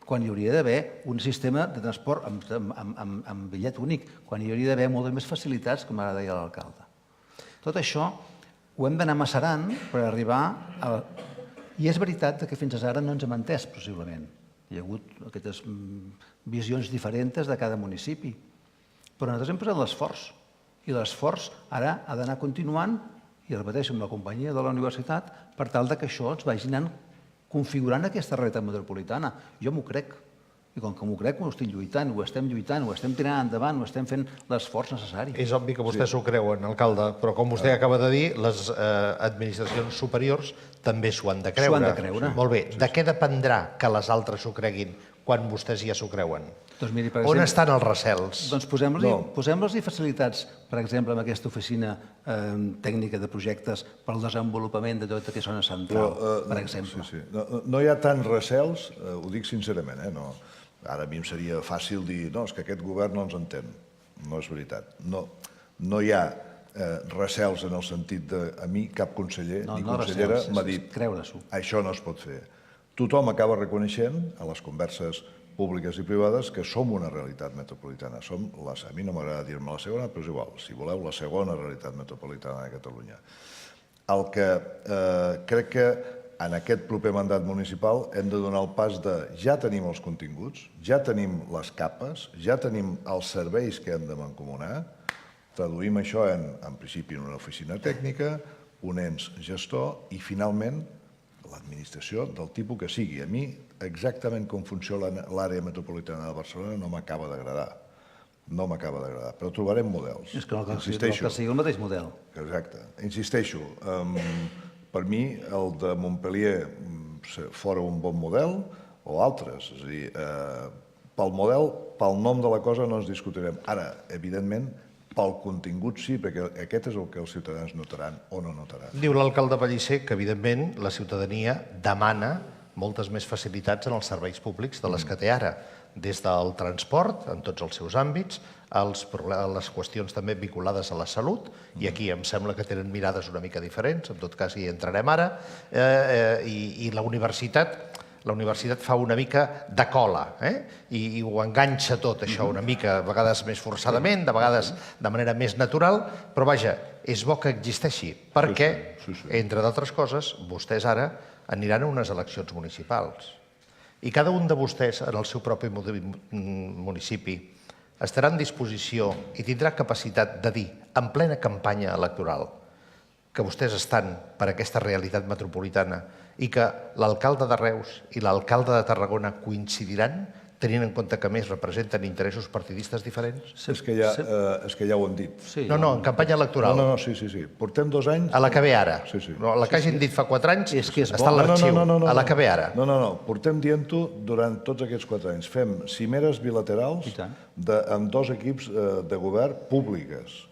Quan hi hauria d'haver un sistema de transport amb bitllet únic, quan hi hauria d'haver moltes més facilitats, com ara deia l'alcalde. Tot això ho hem d'anar macerant per arribar a... I és veritat que fins ara no ens hem entès, possiblement. Hi ha hagut aquestes visions diferents de cada municipi. Però nosaltres hem posat l'esforç. I l'esforç ara ha d'anar continuant, i repeteixo, amb la companyia de la universitat, per tal que això ens vagi anant configurant aquesta realitat metropolitana. Jo m'ho crec. I com que m'ho crec, ho estic lluitant, ho estem tirant endavant, ho estem fent l'esforç necessari. És obvi que vostès s'ho creuen, alcalde, però com vostè acaba de dir, les administracions superiors també s'ho han de creure. S'ho han de creure. Molt bé. De què dependrà que les altres s'ho creguin quan vostès ja s'ho creuen? Doncs miri, per On exemple, estan els recels? Doncs posem-los facilitats, per exemple, amb aquesta oficina tècnica de projectes pel desenvolupament de tota aquesta zona central, per exemple. No hi ha tants recels, ho dic sincerament, ara a mi em seria fàcil dir no, és que aquest govern no ens entén. No és veritat. No hi ha recels en el sentit de a mi cap conseller ni consellera m'ha dit això no es pot fer. Tothom acaba reconeixent a les converses públiques i privades que som una realitat metropolitana. A mi no m'agrada dir-me la segona, però és igual. Si voleu, la segona realitat metropolitana de Catalunya. El que crec que en aquest proper mandat municipal hem de donar el pas de ja tenim els continguts, ja tenim les capes, ja tenim els serveis que hem de mancomunar, traduïm això en principi en una oficina tècnica, un ens gestor i finalment l'administració del tipus que sigui. A mi exactament com funciona l'àrea metropolitana de Barcelona no m'acaba d'agradar. No m'acaba d'agradar, però trobarem models. És que que sigui el mateix model. Exacte. Insisteixo, per mi el de Montpellier fora un bon model o altres. És a dir, pel model, pel nom de la cosa no ens discutirem. Ara, evidentment, pel contingut sí, perquè aquest és el que els ciutadans notaran o no notaran. Diu l'alcalde Pellicer que, evidentment, la ciutadania demana moltes més facilitats en els serveis públics de les que té ara, des del transport, en tots els seus àmbits, les qüestions també vinculades a la salut, i aquí em sembla que tenen mirades una mica diferents, en tot cas hi entrarem ara, i la universitat fa una mica de cola i ho enganxa tot això una mica, a vegades més forçadament, de vegades de manera més natural, però vaja, és bo que existeixi, perquè, entre d'altres coses, vostès ara aniran a unes eleccions municipals. I cada un de vostès, en el seu propi municipi, estarà en disposició i tindrà capacitat de dir, en plena campanya electoral, que vostès estan per aquesta realitat metropolitana i que l'alcalde de Reus i l'alcalde de Tarragona coincidiran, tenint en compte que més representen interessos partidistes diferents? És que ja ho hem dit. No, en campanya electoral. No, sí. Portem 2 anys... A la que ve ara. Sí. La que hagin dit fa 4 anys està a l'arxiu. A la que ve ara. No. Portem dient-ho durant tots aquests 4 anys. Fem cimeres bilaterals amb 2 equips de govern públiques.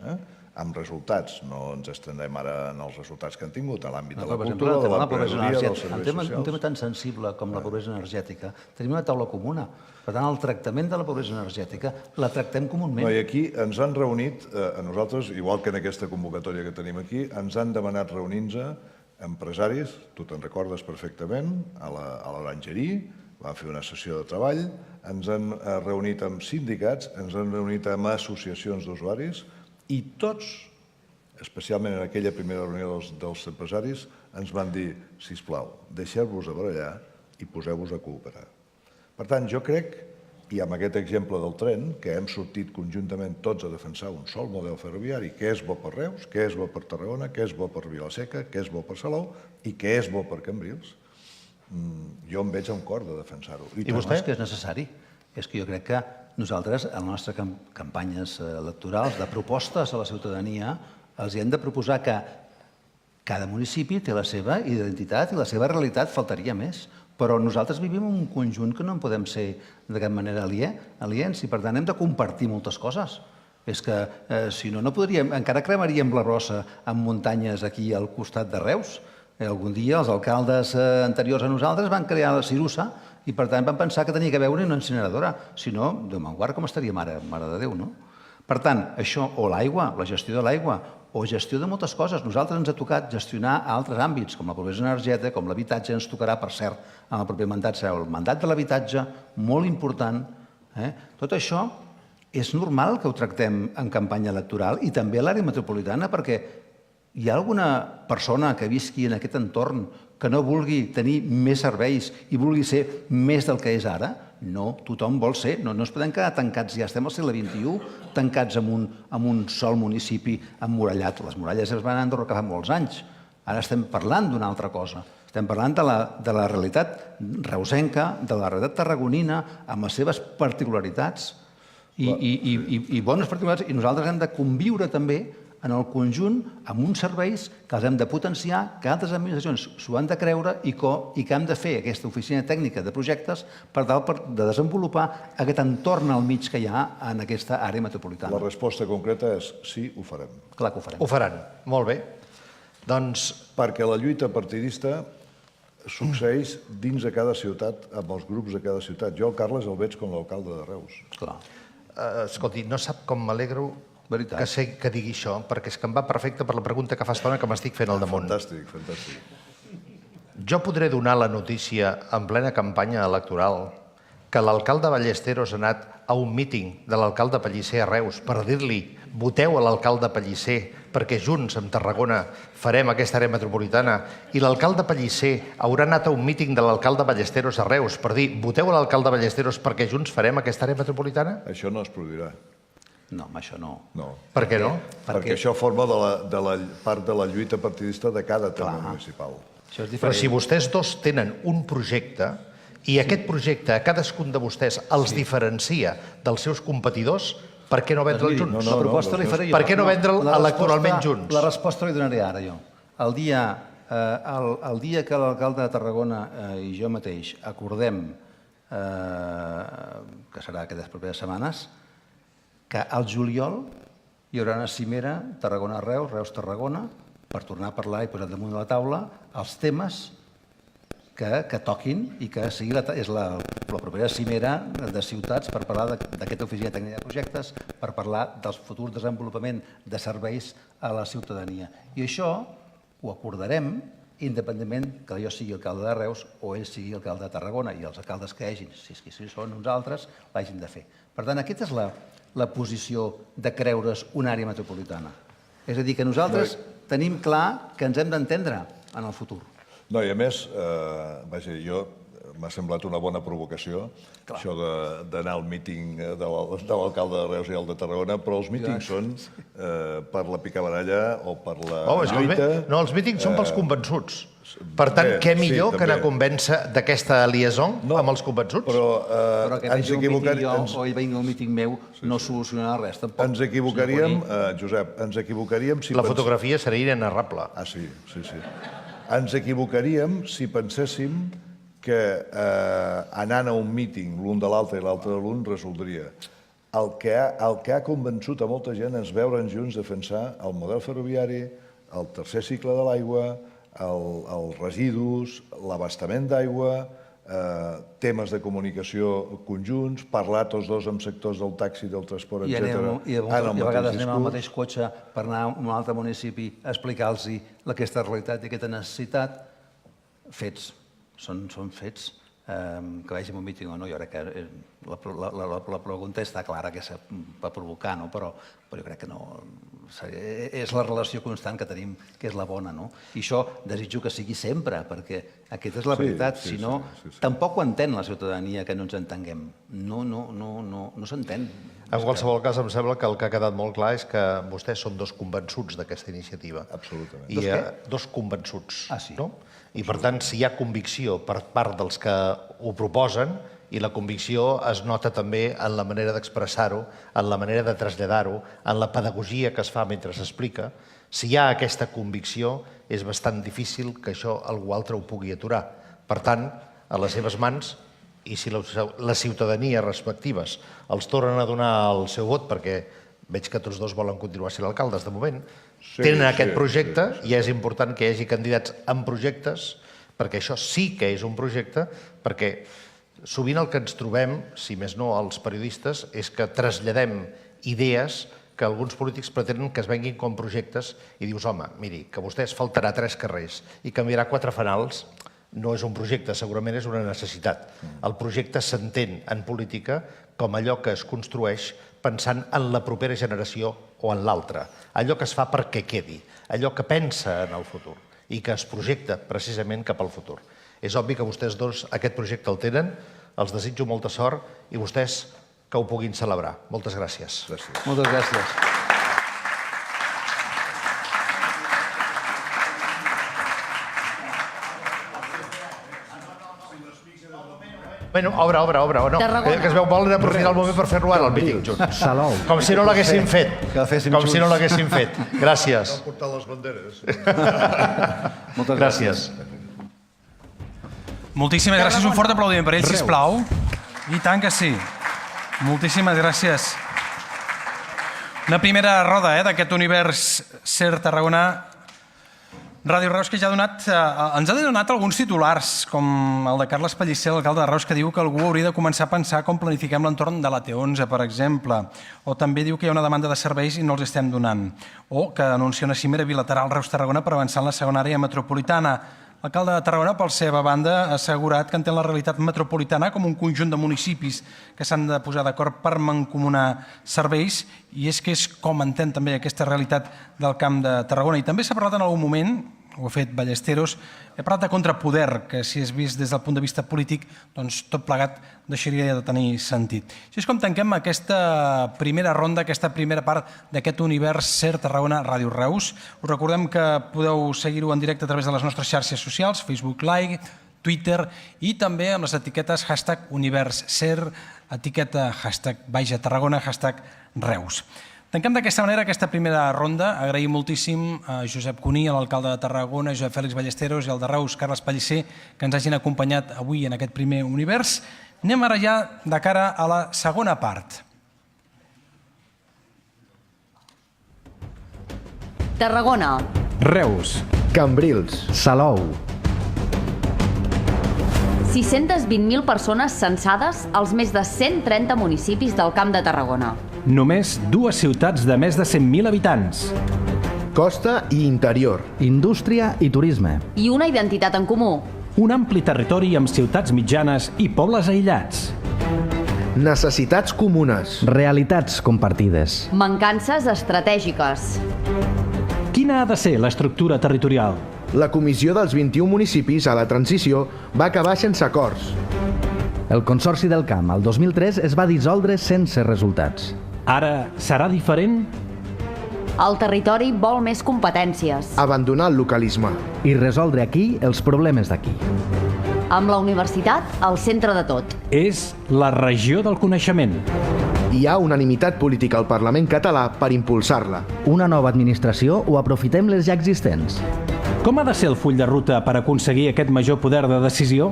amb resultats. No ens estendrem ara en els resultats que han tingut a l'àmbit de la Per exemple, cultura, de la pobresa l'emprenedoria, dels energètica. serveis Un tema socials. tan sensible com la pobresa energètica, tenim una taula comuna. Per tant, el tractament de la pobresa energètica la tractem comúment. No, i aquí ens han reunit, a nosaltres, igual que en aquesta convocatòria que tenim aquí, ens han demanat reunir-nos empresaris, tu te'n recordes perfectament, a l'Orangerie, vam fer una sessió de treball, ens han reunit amb sindicats, ens han reunit amb associacions d'usuaris i tots, especialment en aquella primera reunió dels empresaris, ens van dir, sisplau, deixeu-vos de barallar i poseu-vos a cooperar. Per tant, jo crec, i amb aquest exemple del tren, que hem sortit conjuntament tots a defensar un sol model ferroviari, què és bo per Reus, què és bo per Tarragona, què és bo per Vila-seca, què és bo per Salou i què és bo per Cambrils, jo em veig amb cor de defensar-ho. I vostè? És que és necessari. És que jo crec que nosaltres, a les nostres campanyes electorals de propostes a la ciutadania, els hem de proposar que cada municipi té la seva identitat i la seva realitat, faltaria més. Però nosaltres vivim en un conjunt que no en podem ser de cap manera aliens i, per tant, hem de compartir moltes coses. És que, si no, no podríem... Encara cremaríem la brossa amb muntanyes aquí al costat de Reus. Algun dia els alcaldes anteriors a nosaltres van crear la Cirussa i, per tant, van pensar que tenia que haver una incineradora. Si no, Déu me'n guard, com estaríem ara, mare de Déu, no? Per tant, això, o l'aigua, la gestió de l'aigua, o gestió de moltes coses. Nosaltres ens ha tocat gestionar altres àmbits, com la pobresa energètica, com l'habitatge, ens tocarà, per cert, en el proper mandat serà el mandat de l'habitatge, molt important. Tot això és normal que ho tractem en campanya electoral i també a l'àrea metropolitana, perquè hi ha alguna persona que visqui en aquest entorn que no vulgui tenir més serveis i vulgui ser més del que és ara? No, tothom vol ser. No ens podem quedar tancats, ja estem al segle XXI, tancats en un sol municipi emmurallat. Les muralles es van enderrocar fa molts anys. Ara estem parlant d'una altra cosa. Estem parlant de la realitat reusenca, de la realitat tarragonina, amb les seves particularitats i bones particularitats. I nosaltres hem de conviure també en el conjunt amb uns serveis que els hem de potenciar, que altres administracions s'ho han de creure i que hem de fer aquesta oficina tècnica de projectes per tal de desenvolupar aquest entorn al mig que hi ha en aquesta àrea metropolitana. La resposta concreta és sí, ho farem. Clar que ho farem. Ho faran. Molt bé. Doncs Perquè la lluita partidista succeeix dins de cada ciutat, amb els grups de cada ciutat. Jo el Carles el veig com l'alcalde de Reus. Clar. escolti, no sap com m'alegro Veritat. que digui això, perquè és que em va perfecte per la pregunta que fa estona que m'estic fent al damunt. Fantàstic, fantàstic. Jo podré donar la notícia en plena campanya electoral que l'alcalde Ballesteros ha anat a un míting de l'alcalde Pellicer a Reus per dir-li voteu a l'alcalde Pellicer perquè junts amb Tarragona farem aquesta àrea metropolitana i l'alcalde Pellicer haurà anat a un míting de l'alcalde Ballesteros a Reus per dir voteu a l'alcalde Ballesteros perquè junts farem aquesta àrea metropolitana? Això no es produirà. No, amb això no. No. Per què no? Perquè això forma de la part de la lluita partidista de cada terme municipal. Això és Però diferent. si vostès dos tenen un projecte i aquest projecte a cadascun de vostès els diferencia dels seus competidors, per què no vendre'l junts? La proposta li faré jo. Per què no vendre'l electoralment junts? La resposta li donaré ara jo. El dia que l'alcalde de Tarragona i jo mateix acordem, que serà aquestes properes setmanes, que al juliol hi haurà una cimera Tarragona-Reus, Reus-Tarragona, per tornar a parlar i posar damunt de la taula els temes que toquin i que sigui la propera cimera de ciutats per parlar d'aquesta oficina tècnica de projectes, per parlar del futur desenvolupament de serveis a la ciutadania. I això ho acordarem independentment que jo sigui alcalde de Reus o ell sigui alcalde de Tarragona i els alcaldes que hagin, si són uns altres, l'hagin de fer. Per tant, aquesta és la posició de creure's una àrea metropolitana. És a dir, que nosaltres tenim clar que ens hem d'entendre en el futur. No, i a més, vaja, m'ha semblat una bona provocació, això d'anar al míting de l'alcalde de Reus i el de Tarragona, però els mítings són per la picabaralla o per la lluita... No, els mítings són pels convençuts. Per tant, què millor que anar a convèncer d'aquesta liaison amb els convençuts? Però que ens equivocaríem... o ell vingui al míting meu no solucionarà res, tampoc. Ens equivocaríem, Josep, ens equivocaríem si... La fotografia seria inenarrable. Ah, sí. Ens equivocaríem si penséssim que anant a un míting l'un de l'altre i l'altre de l'un resoldria. el que ha convençut a molta gent és veure'ns junts defensar el model ferroviari, el tercer cicle de l'aigua, els residus, l'abastament d'aigua, temes de comunicació conjunts, parlar tots dos amb sectors del taxi, del transport, etc. I a vegades anem al mateix cotxe per anar a un altre municipi a explicar-los aquesta realitat i aquesta necessitat. Fets, són fets. Que vagi a un míting o no, jo crec que la pregunta està clara que va provocar, però jo crec que no. És la relació constant que tenim, que és la bona, no? I això desitjo que sigui sempre, perquè aquesta és la veritat. Si no, tampoc ho entén la ciutadania que no ens entenguem. No s'entén. En qualsevol cas, em sembla que el que ha quedat molt clar és que vostès són dos convençuts d'aquesta iniciativa. Absolutament. I dos convençuts. Ah, sí? I, per tant, si hi ha convicció per part dels que ho proposen, i la convicció es nota també en la manera d'expressar-ho, en la manera de traslladar-ho, en la pedagogia que es fa mentre s'explica, si hi ha aquesta convicció, és bastant difícil que això algú altre ho pugui aturar. Per tant, a les seves mans, i si les ciutadanies respectives els tornen a donar el seu vot, perquè veig que tots dos volen continuar sent alcaldes de moment, tenen aquest projecte i és important que hi hagi candidats amb projectes, perquè això sí que és un projecte, perquè sovint el que ens trobem, si més no els periodistes, és que traslladem idees que alguns polítics pretenen que es venguin com projectes i dius, home, miri, que vostè es faltarà 3 carrers i canviarà 4 fanals, no és un projecte, segurament és una necessitat. El projecte s'entén en política com allò que es construeix pensant en la propera generació o en l'altra, allò que es fa perquè quedi, allò que pensa en el futur i que es projecta precisament cap al futur. És obvi que vostès dos aquest projecte el tenen, els desitjo molta sort i vostès que ho puguin celebrar. Moltes gràcies. Moltes gràcies. Bueno, obre. No, que es veu volen aprofitar el moment per fer-lo ara, el míting junts. Salou. Com si no l'haguessin fet. Com si no l'haguessin fet. Gràcies. Portar les banderes. Moltes Gràcies. Moltíssimes gràcies. Un fort aplaudiment per ells, sisplau. I tant que sí. Moltíssimes gràcies. Una primera roda d'aquest univers Ser Tarragona. Ràdio Reus, que ja ens ha donat alguns titulars, com el de Carles Pellicer, l'alcalde de Reus, que diu que algú hauria de començar a pensar com planifiquem l'entorn de la T11, per exemple. O també diu que hi ha una demanda de serveis i no els estem donant. O que anuncia una cimera bilateral Reus-Tarragona per avançar en la segona àrea metropolitana. L'alcalde de Tarragona, per la seva banda, ha assegurat que entén la realitat metropolitana com un conjunt de municipis que s'han de posar d'acord per mancomunar serveis, i és que és com entén també aquesta realitat del Camp de Tarragona. I també s'ha parlat en algun moment, ho ha fet Ballesteros, he parlat de contrapoder, que si és vist des del punt de vista polític, doncs tot plegat deixaria de tenir sentit. Així és com tanquem aquesta primera ronda, aquesta primera part d'aquest univers Ser Tarragona Ràdio Reus. Us recordem que podeu seguir-ho en directe a través de les nostres xarxes socials, Facebook Live, Twitter, i també amb les etiquetes #UniversSer, etiqueta #BaixaTarragona, #Reus. Tanquem d'aquesta manera aquesta primera ronda. Agraïm moltíssim a Josep Cuní, a l'alcalde de Tarragona, Josep Fèlix Ballesteros, i al de Reus, Carles Pellicer, que ens hagin acompanyat avui en aquest primer univers. Anem ara ja de cara a la segona part. Tarragona. Reus. Cambrils. Salou. 620.000 persones censades als més de 130 municipis del Camp de Tarragona. Només 2 ciutats de més de 100.000 habitants. Costa i interior. Indústria i turisme. I una identitat en comú. Un ampli territori amb ciutats mitjanes i pobles aïllats. Necessitats comunes. Realitats compartides. Mancances estratègiques. Quina ha de ser l'estructura territorial? La comissió dels 21 municipis a la transició va acabar sense acords. El Consorci del Camp, el 2003, es va dissoldre sense resultats. Ara serà diferent? El territori vol més competències. Abandonar el localisme. I resoldre aquí els problemes d'aquí. Amb la universitat al centre de tot. És la regió del coneixement. Hi ha unanimitat política al Parlament català per impulsar-la. Una nova administració o aprofitem les ja existents? Com ha de ser el full de ruta per aconseguir aquest major poder de decisió?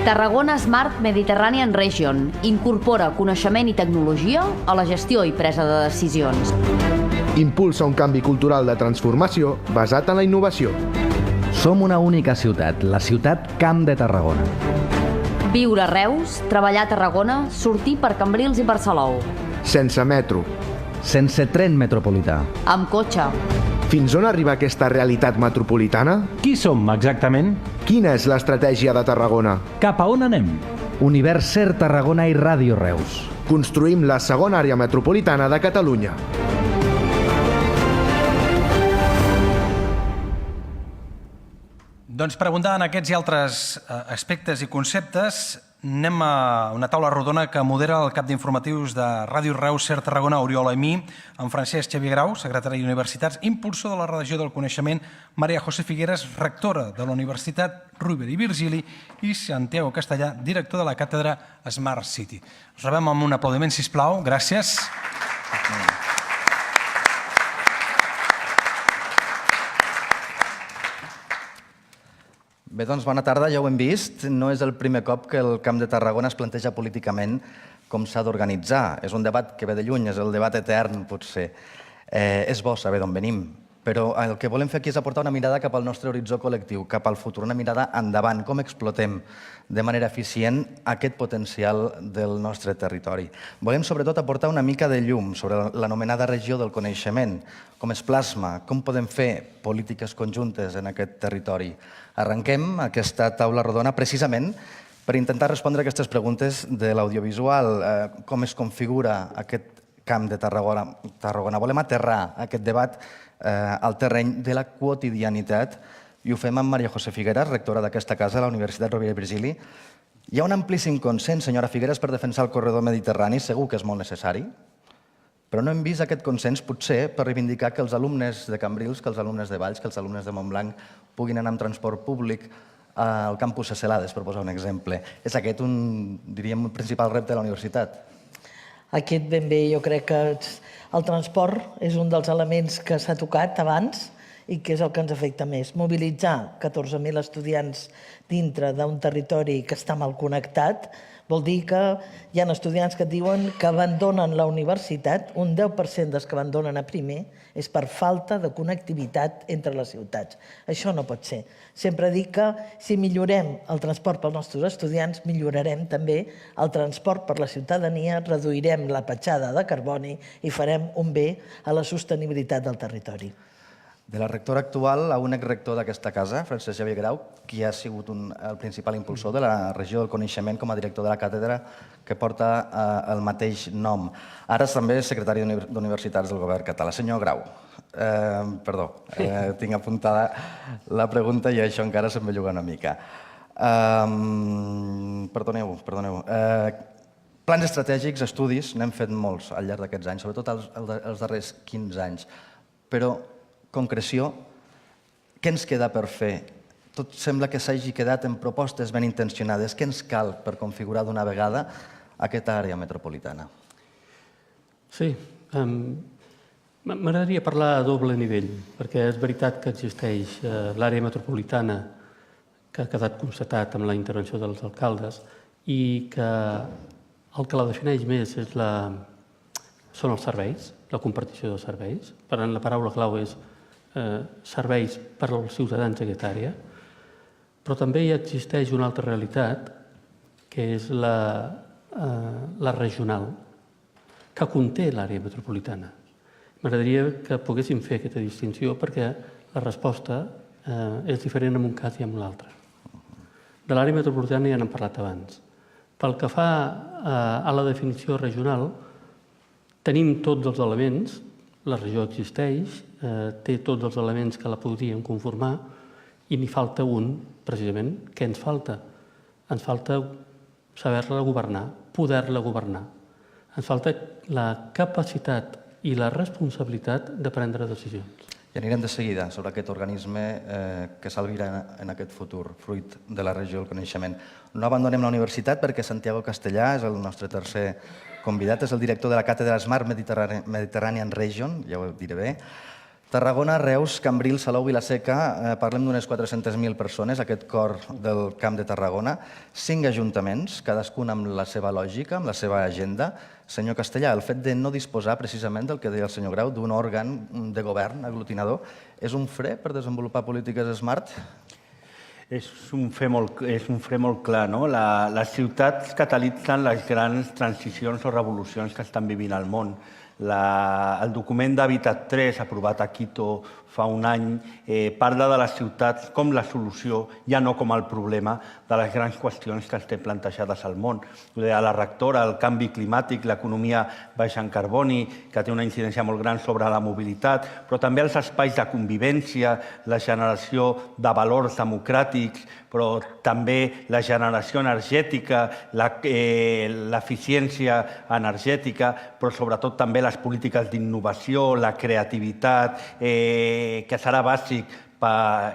Tarragona Smart Mediterranean Region incorpora coneixement i tecnologia a la gestió i presa de decisions. Impulsa un canvi cultural de transformació basat en la innovació. Som una única ciutat, la ciutat Camp de Tarragona. Viure a Reus, treballar a Tarragona, sortir per Cambrils i per Salou. Sense metro. Sense tren metropolità. Amb cotxe. Fins on arriba aquesta realitat metropolitana? Qui som exactament? Quina és l'estratègia de Tarragona? Cap a on anem? Univers Ser Tarragona i Ràdio Reus. Construïm la segona àrea metropolitana de Catalunya. Doncs per abundar en aquests i altres aspectes i conceptes, anem a una taula rodona que modera el cap d'informatius de Ràdio Reus, Ser Tarragona, Oriol Aimí, amb Francesc Xavier Grau, secretari d'Universitats, impulsor de la redacció del coneixement, Maria José Figueres, rectora de la Universitat Rovira i Virgili, i Santiago Castellà, director de la càtedra Smart City. Us rebem amb un aplaudiment, sisplau. Gràcies. Bé, doncs bona tarda, ja ho hem vist. No és el primer cop que el Camp de Tarragona es planteja políticament com s'ha d'organitzar. És un debat que ve de lluny, és el debat etern, potser. És bo saber d'on venim, però el que volem fer aquí és aportar una mirada cap al nostre horitzó col·lectiu, cap al futur, una mirada endavant, com explotem de manera eficient aquest potencial del nostre territori. Volem sobretot aportar una mica de llum sobre l'anomenada regió del coneixement, com es plasma, com podem fer polítiques conjuntes en aquest territori. Arrenquem aquesta taula rodona precisament per intentar respondre a aquestes preguntes de l'audiovisual, com es configura aquest Camp de Tarragona. Volem aterrar aquest debat al terreny de la quotidianitat i ho fem amb Maria José Figueres, rectora d'aquesta casa, a la Universitat Rovira i Virgili. Hi ha un amplíssim consens, senyora Figueres, per defensar el corredor mediterrani, segur que és molt necessari, però no hem vist aquest consens, potser, per reivindicar que els alumnes de Cambrils, que els alumnes de Valls, que els alumnes de Montblanc puguin anar amb transport públic al campus de Celades, per posar un exemple. És aquest diríem, un principal repte de la universitat? Aquest ben bé, jo crec que el transport és un dels elements que s'ha tocat abans i que és el que ens afecta més. Mobilitzar 14.000 estudiants dintre d'un territori que està mal connectat vol dir que hi ha estudiants que et diuen que abandonen la universitat, un 10% dels que abandonen a primer és per falta de connectivitat entre les ciutats. Això no pot ser. Sempre dic que si millorem el transport pels nostres estudiants, millorarem també el transport per la ciutadania, reduirem la petjada de carboni i farem un bé a la sostenibilitat del territori. De la rectora actual a un exrector d'aquesta casa, Francesc Xavier Grau, qui ha sigut el principal impulsor de la regió del coneixement com a director de la càtedra que porta el mateix nom. Ara és també secretari d'Universitats del govern català. Senyor Grau, tinc apuntada la pregunta i això encara se'm belluga una mica. Perdoneu. Plans estratègics, estudis, n'hem fet molts al llarg d'aquests anys, sobretot els darrers 15 anys, però concreció, què ens queda per fer? Tot sembla que s'hagi quedat en propostes ben intencionades. Què ens cal per configurar d'una vegada aquesta àrea metropolitana? Sí, m'agradaria parlar a doble nivell, perquè és veritat que existeix l'àrea metropolitana que ha quedat constatat amb la intervenció dels alcaldes i que el que la defineix més són els serveis, la compartició de serveis. Per tant, la paraula clau és serveis per als ciutadans d'aquesta àrea, però també hi existeix una altra realitat, que és la regional, que conté l'àrea metropolitana. M'agradaria que poguéssim fer aquesta distinció perquè la resposta és diferent en un cas i en l'altre. De l'àrea metropolitana ja n'hem parlat abans. Pel que fa a la definició regional, tenim tots els elements, la regió existeix, té tots els elements que la podrien conformar i n'hi falta un, precisament. Què ens falta? Ens falta saber-la governar, poder-la governar. Ens falta la capacitat i la responsabilitat de prendre decisions. I anirem de seguida sobre aquest organisme que s'albirà en aquest futur, fruit de la regió del coneixement. No abandonem la universitat perquè Santiago Castellà és el nostre tercer convidat, és el director de la càtedra Smart Mediterranean Region, ja ho diré bé. Tarragona, Reus, Cambrils, Salou, Vila-seca, parlem d'unes 400.000 persones, aquest cor del Camp de Tarragona, 5 ajuntaments, cadascun amb la seva lògica, amb la seva agenda. Senyor Castellà, el fet de no disposar precisament del que deia el senyor Grau, d'un òrgan de govern aglutinador, és un fre per desenvolupar polítiques smart? És un fre molt clar, no? Les ciutats catalitzen les grans transicions o revolucions que estan vivint al món. El document d'Habitat 3, aprovat a Quito fa un any, parla de les ciutats com la solució, ja no com el problema, de les grans qüestions que estem plantejades al món. Ho deia la rectora, el canvi climàtic, l'economia baixa en carboni, que té una incidència molt gran sobre la mobilitat, però també els espais de convivència, la generació de valors democràtics, però també la generació energètica, l'eficiència energètica, però sobretot també les polítiques d'innovació, la creativitat, que serà bàsic,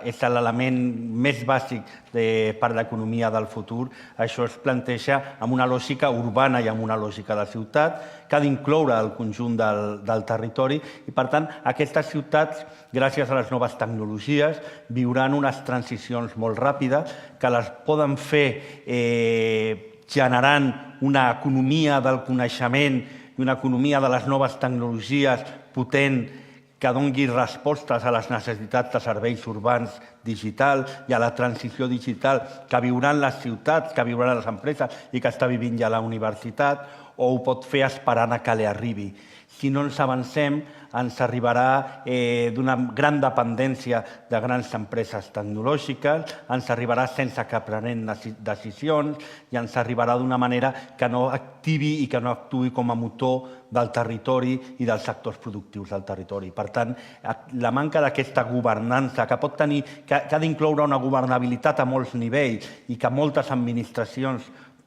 és l'element més bàsic per a l'economia del futur. Això es planteja amb una lògica urbana i amb una lògica de ciutat, que ha d'incloure el conjunt del territori i, per tant, aquestes ciutats, gràcies a les noves tecnologies, viuran unes transicions molt ràpides que les poden fer generant una economia del coneixement i una economia de les noves tecnologies potent que doni respostes a les necessitats de serveis urbans digital i a la transició digital que viuran les ciutats, que viuran les empreses i que està vivint ja la universitat, o ho pot fer esperant que li arribi. Si no ens avancem, ens arribarà d'una gran dependència de grans empreses tecnològiques, ens arribarà sense que prenem decisions i ens arribarà d'una manera que no activi i que no actuï com a motor del territori i dels sectors productius del territori. Per tant, la manca d'aquesta governança, que ha d'incloure una governabilitat a molts nivells i que moltes administracions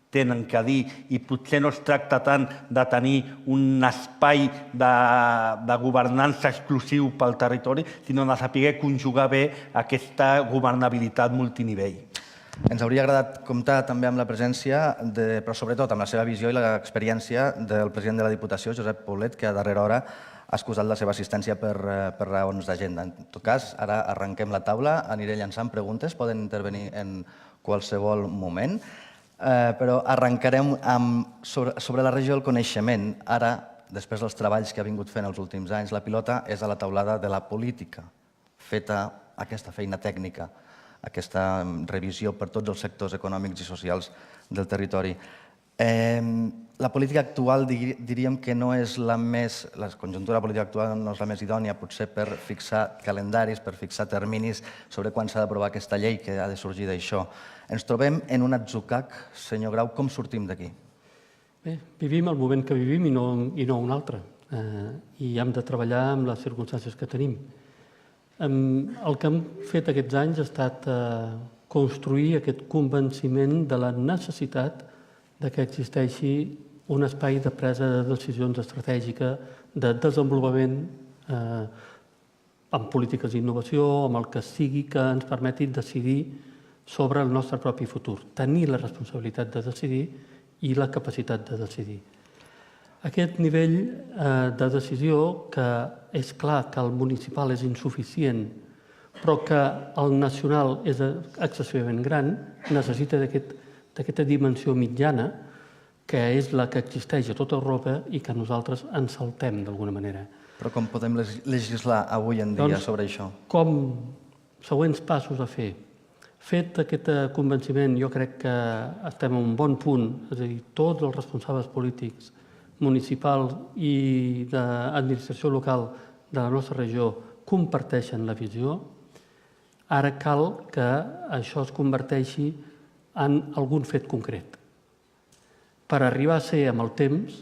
tenen que dir, i potser no es tracta tant de tenir un espai de governança exclusiu pel territori, sinó de saber conjugar bé aquesta governabilitat multinivell. Ens hauria agradat comptar també amb la presència, però sobretot amb la seva visió i l'experiència del president de la Diputació, Josep Poblet, que a darrera hora ha excusat la seva assistència per raons d'agenda. En tot cas, ara arrenquem la taula, aniré llançant preguntes, poden intervenir en qualsevol moment. Però arrencarem sobre la regió del coneixement. Ara, després dels treballs que ha vingut fent els últims anys, la pilota és a la taulada de la política, feta aquesta feina tècnica, aquesta revisió per tots els sectors econòmics i socials del territori. La política actual diríem que no és la conjuntura política actual no és la més idònia potser per fixar calendaris, per fixar terminis sobre quan s'ha d'aprovar aquesta llei que ha de sorgir d'això. Ens trobem en un atzucac, senyor Grau, com sortim d'aquí? Bé, vivim el moment que vivim i no un altre. I hem de treballar amb les circumstàncies que tenim. El que hem fet aquests anys ha estat construir aquest convenciment de la necessitat que existeixi un espai de presa de decisions estratègica, de desenvolupament amb polítiques d'innovació, amb el que sigui que ens permeti decidir sobre el nostre propi futur, tenir la responsabilitat de decidir i la capacitat de decidir. Aquest nivell de decisió, que és clar que el municipal és insuficient, però que el nacional és excessivament gran, necessita d'aquesta dimensió mitjana, que és la que existeix a tota Europa i que nosaltres ens saltem d'alguna manera. Però com podem legislar avui en dia sobre això? Com següents passos a fer? Fet aquest convenciment, jo crec que estem en un bon punt, és a dir, tots els responsables polítics, municipals i d'administració local de la nostra regió comparteixen la visió. Ara cal que això es converteixi en algun fet concret, per arribar a ser amb el temps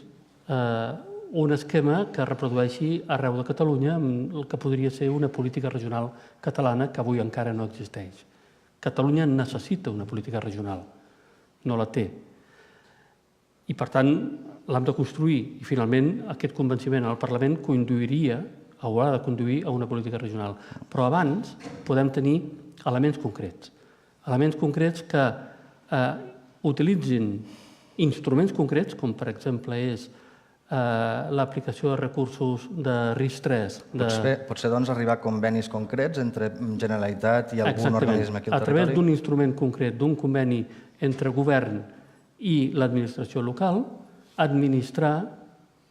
un esquema que reprodueixi arreu de Catalunya el que podria ser una política regional catalana que avui encara no existeix. Catalunya necessita una política regional, no la té. I, per tant, l'hem de construir i, finalment, aquest convenciment al Parlament haurà de conduir a una política regional. Però abans podem tenir elements concrets que utilitzin instruments concrets, com per exemple és l'aplicació de recursos de RIS3. Potser doncs arribar a convenis concrets entre Generalitat i algun organisme aquí al territori? A través d'un instrument concret, d'un conveni entre govern i l'administració local, administrar,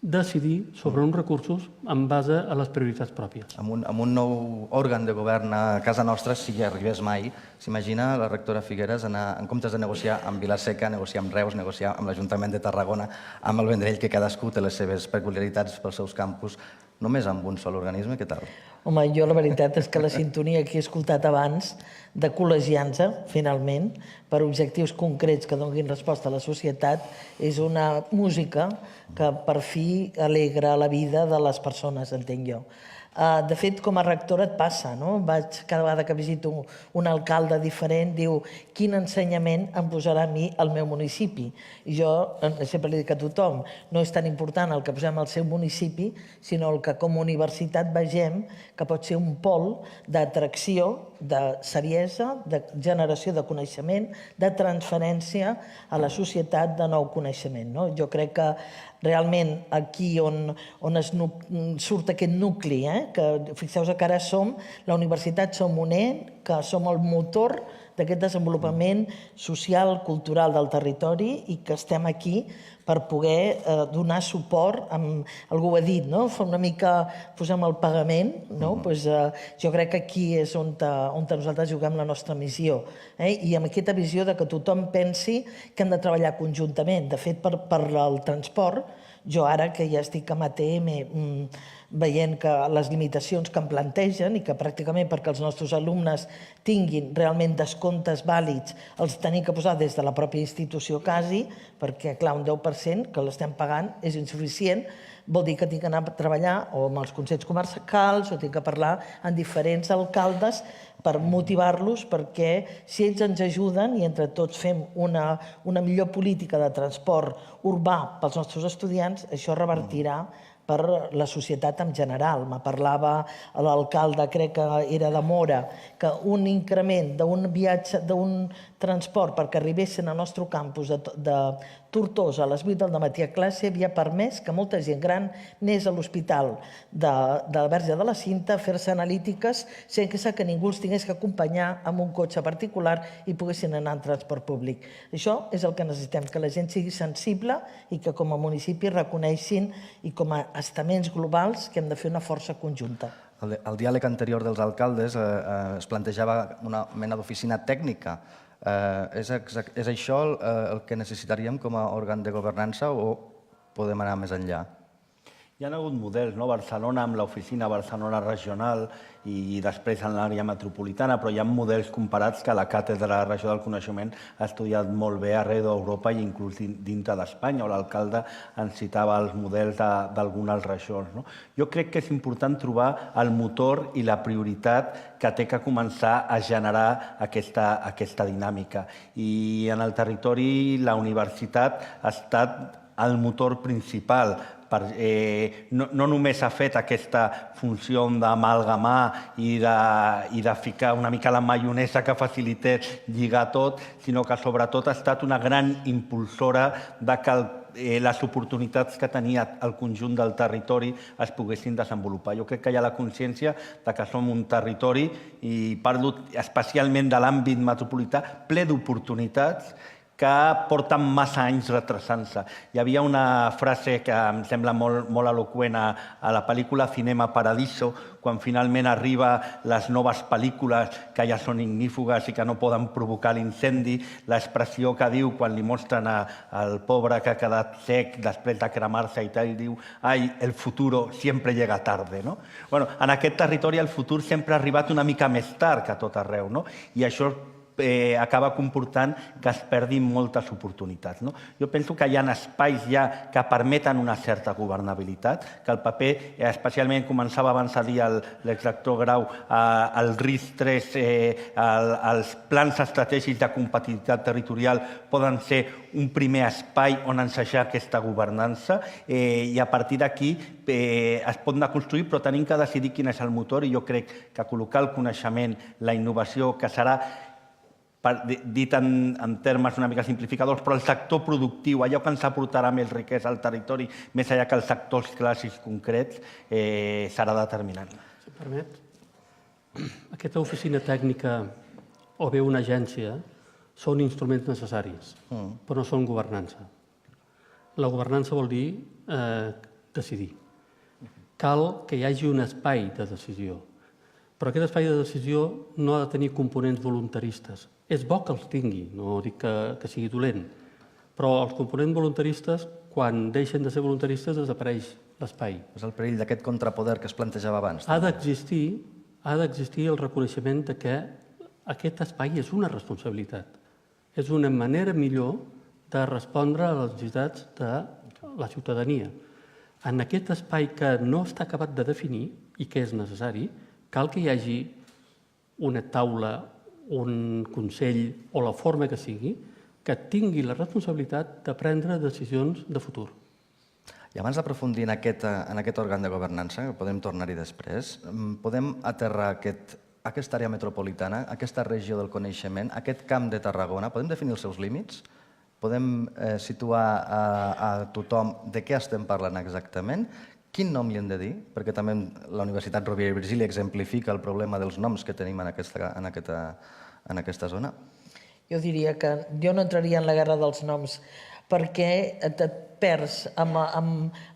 decidir sobre uns recursos en base a les prioritats pròpies. Amb un nou òrgan de govern a casa nostra, si hi arribés mai, s'imagina la rectora Figueras anar, en comptes de negociar amb Vila-seca, negociar amb Reus, negociar amb l'Ajuntament de Tarragona, amb el Vendrell, que cadascú té les seves peculiaritats pels seus campus, només amb un sol organisme, què tal? Home, jo la veritat és que la sintonia que he escoltat abans de col·legiar-nos, finalment, per objectius concrets que donin resposta a la societat, és una música que per fi alegra la vida de les persones, entenc jo. De fet, com a rectora et passa, no? Cada vegada que visito un alcalde diferent, diu quin ensenyament em posarà a mi al meu municipi. I jo sempre li dic a tothom, no és tan important el que posem al seu municipi, sinó el que com a universitat vegem que pot ser un pol d'atracció, de saviesa, de generació de coneixement, de transferència a la societat de nou coneixement. Jo crec que realment aquí on surt aquest nucli, que fixeu-vos que ara som, la universitat som un ent, que som el motor d'aquest desenvolupament social, cultural del territori i que estem aquí per poder donar suport, algú ho ha dit, fa una mica posem el pagament, jo crec que aquí és on nosaltres juguem la nostra missió i amb aquesta visió que tothom pensi que hem de treballar conjuntament. De fet, per al transport, jo ara que ja estic amb ATM veient que les limitacions que em plantegen i que pràcticament perquè els nostres alumnes tinguin realment descomptes vàlids els tenim que posar des de la pròpia institució quasi, perquè clar, un 10% que l'estem pagant és insuficient, vol dir que tinc que anar a treballar o amb els consells comarcals o tinc que parlar amb diferents alcaldes per motivar-los perquè si ells ens ajuden i entre tots fem una millor política de transport urbà pels nostres estudiants, això revertirà per la societat en general. Me parlava l'alcalde, crec que era de Mora, que un increment d'un viatge, d'un transport perquè arribessin al nostre campus de Tortosa a les 8 del matí a classe havia permès que molta gent gran anés a l'hospital de la Verge de la Cinta a fer-se analítiques sense que ningú els tingués que acompanyar amb un cotxe particular i poguessin anar en transport públic. Això és el que necessitem, que la gent sigui sensible i que com a municipi reconeixin i com a estaments globals que hem de fer una força conjunta. Al diàleg anterior dels alcaldes es plantejava una mena d'oficina tècnica. És això el que necessitaríem com a òrgan de governança o podem anar més enllà? Hi ha hagut models, Barcelona amb l'oficina Barcelona regional i després en l'àrea metropolitana, però hi ha models comparats que la Càtedra de la Regió del Coneixement ha estudiat molt bé arreu d'Europa i inclús dintre d'Espanya, on l'alcalde ens citava els models d'algunes regions. Jo crec que és important trobar el motor i la prioritat que té que començar a generar aquesta dinàmica. I en el territori la universitat ha estat el motor principal. No només ha fet aquesta funció d'amalgamar i de ficar una mica la maionesa que facilités lligar tot, sinó que sobretot ha estat una gran impulsora de que les oportunitats que tenia el conjunt del territori es poguessin desenvolupar. Jo crec que hi ha la consciència que som un territori, i parlo especialment de l'àmbit metropolità, ple d'oportunitats que porten massa anys retrasant-se. Hi havia una frase que em sembla molt eloqüent a la pel·lícula Cinema Paradiso, quan finalment arriben les noves pel·lícules que ja són ignífugues i que no poden provocar l'incendi, l'expressió que diu quan li mostren al pobre que ha quedat sec després de cremar-se i tal, diu «Ai, el futuro siempre llega tarde». En aquest territori el futur sempre ha arribat una mica més tard que a tot arreu, i això acaba comportant que es perdin moltes oportunitats. Jo penso que hi ha espais ja que permeten una certa governabilitat, que el paper, especialment començava abans a dir l'exrector Grau, el RIS3, els plans estratègics de competitivitat territorial poden ser un primer espai on ensejar aquesta governança i a partir d'aquí es pot anar construint, però tenim que decidir quin és el motor i jo crec que col·locar el coneixement, la innovació, que serà dit en termes una mica simplificadors, però el sector productiu, allò que ens aportarà més riquesa al territori, més enllà que els sectors clàssics concrets, serà determinant. Si em permet, aquesta oficina tècnica o bé una agència són instruments necessaris, però no són governança. La governança vol dir decidir. Cal que hi hagi un espai de decisió, però aquest espai de decisió no ha de tenir components voluntaristes. És bo que els tingui, no dic que sigui dolent, però els components voluntaristes, quan deixen de ser voluntaristes, desapareix l'espai. És el perill d'aquest contrapoder que es plantejava abans. Ha d'existir el reconeixement que aquest espai és una responsabilitat. És una manera millor de respondre a les necessitats de la ciutadania. En aquest espai que no està acabat de definir i que és necessari, cal que hi hagi una taula, un consell o la forma que sigui que tingui la responsabilitat de prendre decisions de futur. I abans d'aprofundir en aquest òrgan de governança, que podem tornar-hi després, podem aterrar aquesta àrea metropolitana, aquesta regió del coneixement, aquest camp de Tarragona, podem definir els seus límits? Podem situar a tothom de què estem parlant exactament? Quin nom li hem de dir? Perquè també la Universitat Rovira i Virgili exemplifica el problema dels noms que tenim en aquesta zona. Jo diria que jo no entraria en la guerra dels noms, perquè et perds amb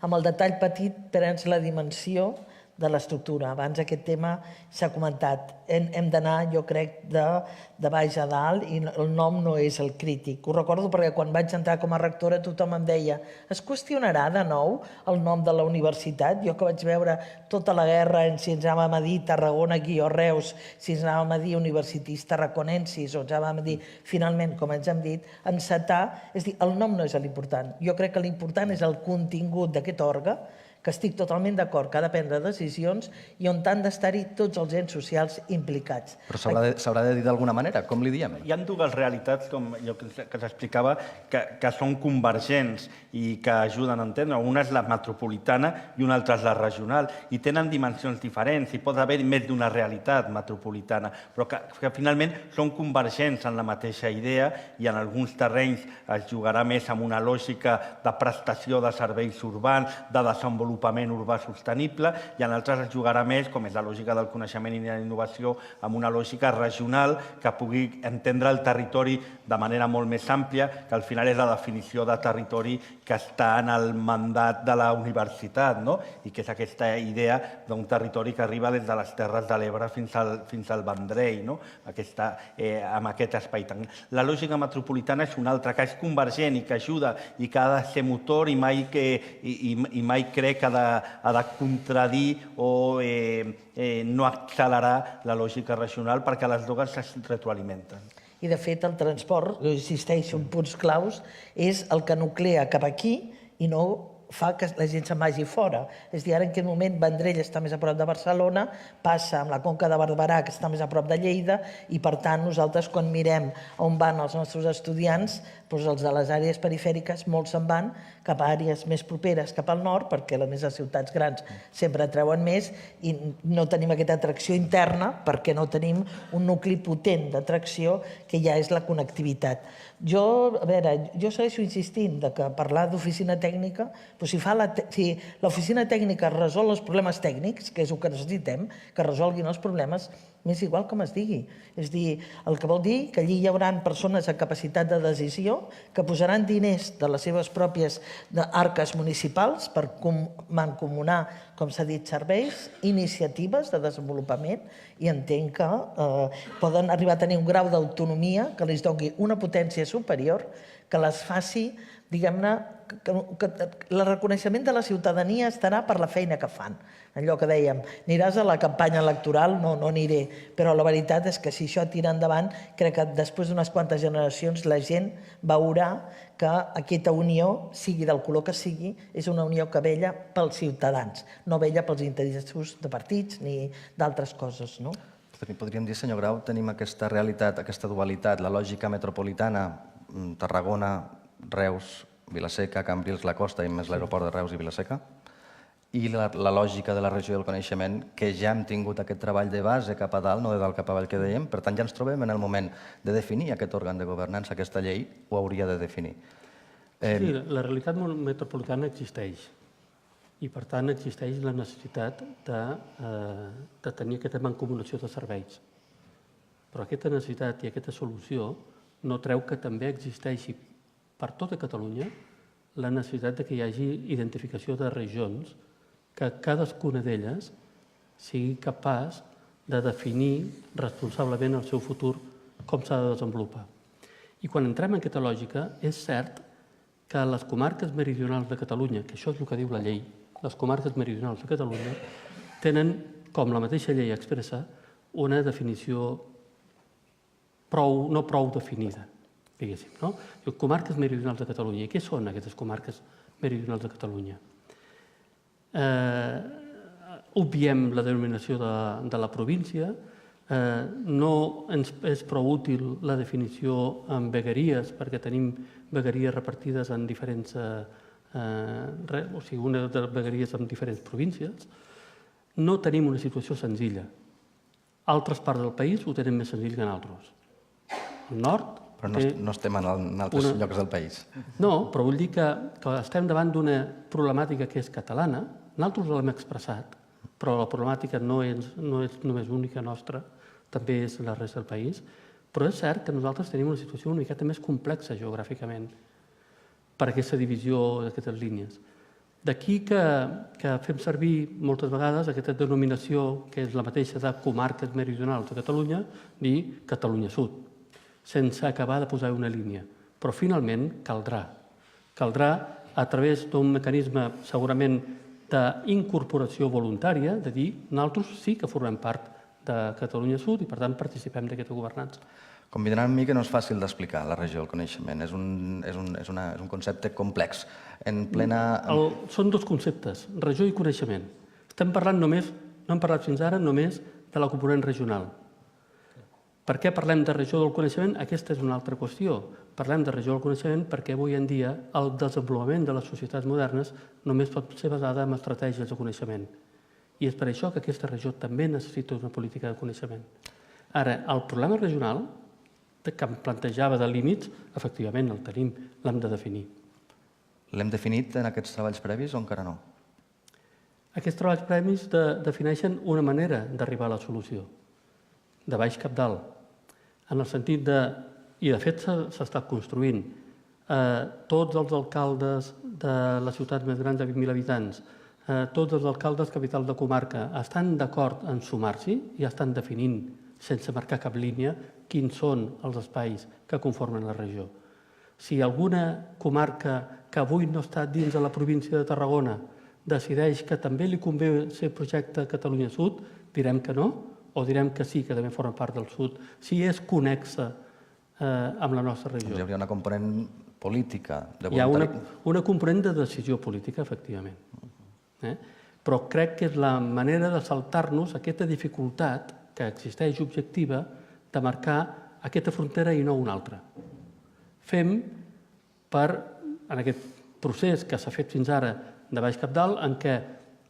el detall petit, perds la dimensió de l'estructura. Abans aquest tema s'ha comentat. Hem d'anar, jo crec, de baix a dalt i el nom no és el crític. Ho recordo perquè quan vaig entrar com a rectora tothom em deia es qüestionarà de nou el nom de la universitat? Jo que vaig veure tota la guerra en si ens anàvem a dir Tarragona-Reus, si ens anàvem a dir Universitis Tarraconensis o ens anàvem a dir, finalment, com ens hem dit, encetar, és a dir, el nom no és l'important. Jo crec que l'important és el contingut d'aquest òrgan, que estic totalment d'acord, que ha de prendre decisions i on han d'estar-hi tots els ens socials implicats. Però s'haurà de dir d'alguna manera, com li diem? Hi ha dues realitats, com allò que s'explicava, que són convergents i que ajuden a entendre. Una és la metropolitana i una altra és la regional, i tenen dimensions diferents, i pot haver més d'una realitat metropolitana, però que finalment són convergents en la mateixa idea i en alguns terrenys es jugarà més amb una lògica de prestació de serveis urbans, de desenvolupament urbà sostenible, i en altres es jugarà més, com és la lògica del coneixement i de la innovació, amb una lògica regional que pugui entendre el territori de manera molt més àmplia, que al final és la definició de territori que està en el mandat de la universitat, i que és aquesta idea d'un territori que arriba des de les Terres de l'Ebre fins al Vendrell, amb aquest espai. La lògica metropolitana és una altra, que és convergent i que ajuda i que ha de ser motor i mai crec que ha de contradir o no accelerar la lògica regional, perquè les dues es retroalimenten. I, de fet, el transport, jo insisteixo en punts claus, és el que nuclea cap aquí i no fa que la gent se'n vagi fora. És a dir, ara en aquest moment Vendrell està més a prop de Barcelona, passa amb la Conca de Barberà, que està més a prop de Lleida, i per tant nosaltres quan mirem on van els nostres estudiants, doncs els de les àrees perifèriques molts se'n van cap a àrees més properes cap al nord, perquè a més les ciutats grans sempre treuen més i no tenim aquesta atracció interna perquè no tenim un nucli potent d'atracció que ja és la connectivitat. Jo segueixo insistint que parlar d'oficina tècnica, si l'oficina tècnica resol els problemes tècnics, que és el que necessitem, que resolguin els problemes, m'és igual com es digui. És a dir, el que vol dir que allí hi haurà persones amb capacitat de decisió que posaran diners de les seves pròpies arques municipals per mancomunar, com s'ha dit, serveis, iniciatives de desenvolupament, i entenc que poden arribar a tenir un grau d'autonomia que els doni una potència superior, que les faci, diguem-ne, que el reconeixement de la ciutadania estarà per la feina que fan. Allò que dèiem, aniràs a la campanya electoral? No, no aniré. Però la veritat és que si això tira endavant, crec que després d'unes quantes generacions la gent veurà que aquesta unió, sigui del color que sigui, és una unió que vella pels ciutadans, no vella pels interessos de partits ni d'altres coses, no? Podríem dir, senyor Grau, tenim aquesta realitat, aquesta dualitat, la lògica metropolitana, Tarragona, Reus, Vila-seca, Cambrils, la costa i més l'aeroport de Reus i Vila-seca, i la lògica de la regió del coneixement, que ja hem tingut aquest treball de base cap a dalt, no de dalt cap avall que dèiem, per tant ja ens trobem en el moment de definir aquest òrgan de governança, aquesta llei ho hauria de definir. Sí, la realitat metropolitana existeix i per tant existeix la necessitat de tenir aquesta mancomunació de serveis. Però aquesta necessitat i aquesta solució no treu que també existeixi per tota Catalunya la necessitat que hi hagi identificació de regions que cadascuna d'elles sigui capaç de definir responsablement el seu futur, com s'ha de desenvolupar. I quan entrem en aquesta lògica, és cert que les comarques meridionals de Catalunya, que això és el que diu la llei, les comarques meridionals de Catalunya tenen, com la mateixa llei expressa, una definició no prou definida, diguéssim. Comarques meridionals de Catalunya. I què són aquestes comarques meridionals de Catalunya? Obviem la denominació de la província, no ens és prou útil la definició en vegueries, perquè tenim vegueries repartides en diferents, o sigui, una de les vegueries en diferents províncies. No tenim una situació senzilla. Altres parts del país ho tenen més senzill que en altres. El nord... Però no estem en altres llocs del país. No, però vull dir que estem davant d'una problemàtica que és catalana. Nosaltres l'hem expressat, però la problemàtica no és només única nostra, també és la resta del país. Però és cert que nosaltres tenim una situació una miqueta més complexa geogràficament per aquesta divisió d'aquestes línies. D'aquí que fem servir moltes vegades aquesta denominació, que és la mateixa de comarques meridionals de Catalunya, dir Catalunya Sud, sense acabar de posar una línia. Però finalment caldrà a través d'un mecanisme segurament d'incorporació voluntària, de dir nosaltres sí que formem part de Catalunya Sud i per tant participem d'aquesta governança. Convindran amb mi que no és fàcil d'explicar la regió del coneixement, és un concepte complex. Són dos conceptes, regió i coneixement. Estem parlant no hem parlat fins ara només de la component regional. Per què parlem de regió del coneixement? Aquesta és una altra qüestió. Parlem de regió del coneixement perquè avui en dia el desenvolupament de les societats modernes només pot ser basada en estratègies de coneixement. I és per això que aquesta regió també necessita una política de coneixement. Ara, el problema regional que em plantejava de límits, efectivament el tenim, l'hem de definir. L'hem definit en aquests treballs previs o encara no? Aquests treballs previs defineixen una manera d'arribar a la solució, de baix cap dalt, en el sentit i de fet s'està construint, tots els alcaldes de les ciutats més grans de 20.000 habitants, tots els alcaldes capital de comarca estan d'acord en sumar-s'hi i estan definint, sense marcar cap línia, quins són els espais que conformen la regió. Si alguna comarca que avui no està dins de la província de Tarragona decideix que també li convé ser projecte Catalunya Sud, direm que no, o direm que sí, que també forma part del sud, si és connexa amb la nostra regió. Hi hauria una component política. Hi ha una component de decisió política, efectivament. Però crec que és la manera de saltar-nos aquesta dificultat que existeix objectiva de marcar aquesta frontera i no una altra. Fem en aquest procés que s'ha fet fins ara de baix cap dalt, en què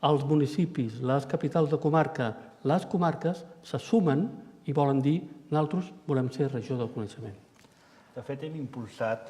els municipis, les capitals de comarca, les comarques se sumen i volen dir nosaltres volem ser regió del coneixement. De fet, hem impulsat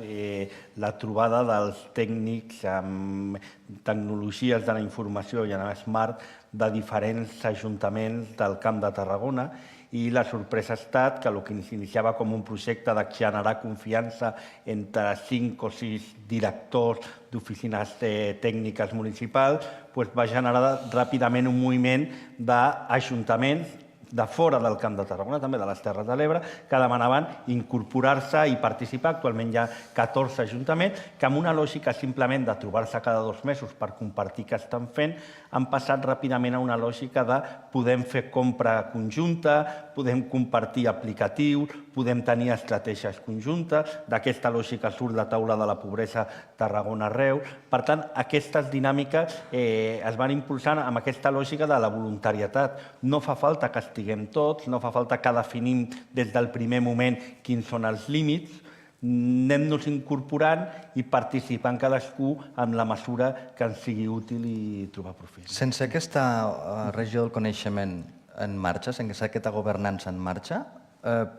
la trobada dels tècnics amb tecnologies de la informació i en Smart de diferents ajuntaments del Camp de Tarragona i la sorpresa ha estat que el que s'iniciava com un projecte de generar confiança entre 5 o 6 directors d'oficines tècniques municipals va generar ràpidament un moviment d'ajuntaments de fora del Camp de Tarragona, també de les Terres de l'Ebre, que demanaven incorporar-se i participar. Actualment hi ha 14 ajuntaments que amb una lògica simplement de trobar-se cada 2 mesos per compartir què estan fent, han passat ràpidament a una lògica de podem fer compra conjunta, podem compartir aplicatius, podem tenir estratègies conjuntes, d'aquesta lògica surt la taula de la pobresa Tarragona-Reus. Per tant, aquestes dinàmiques es van impulsant amb aquesta lògica de la voluntaritat. No fa falta que estiguem tots, no fa falta que definim des del primer moment quins són els límits, Anem-nos incorporant i participant cadascú en la mesura que ens sigui útil i trobar profit. Sense aquesta regió del coneixement en marxa, sense aquesta governança en marxa,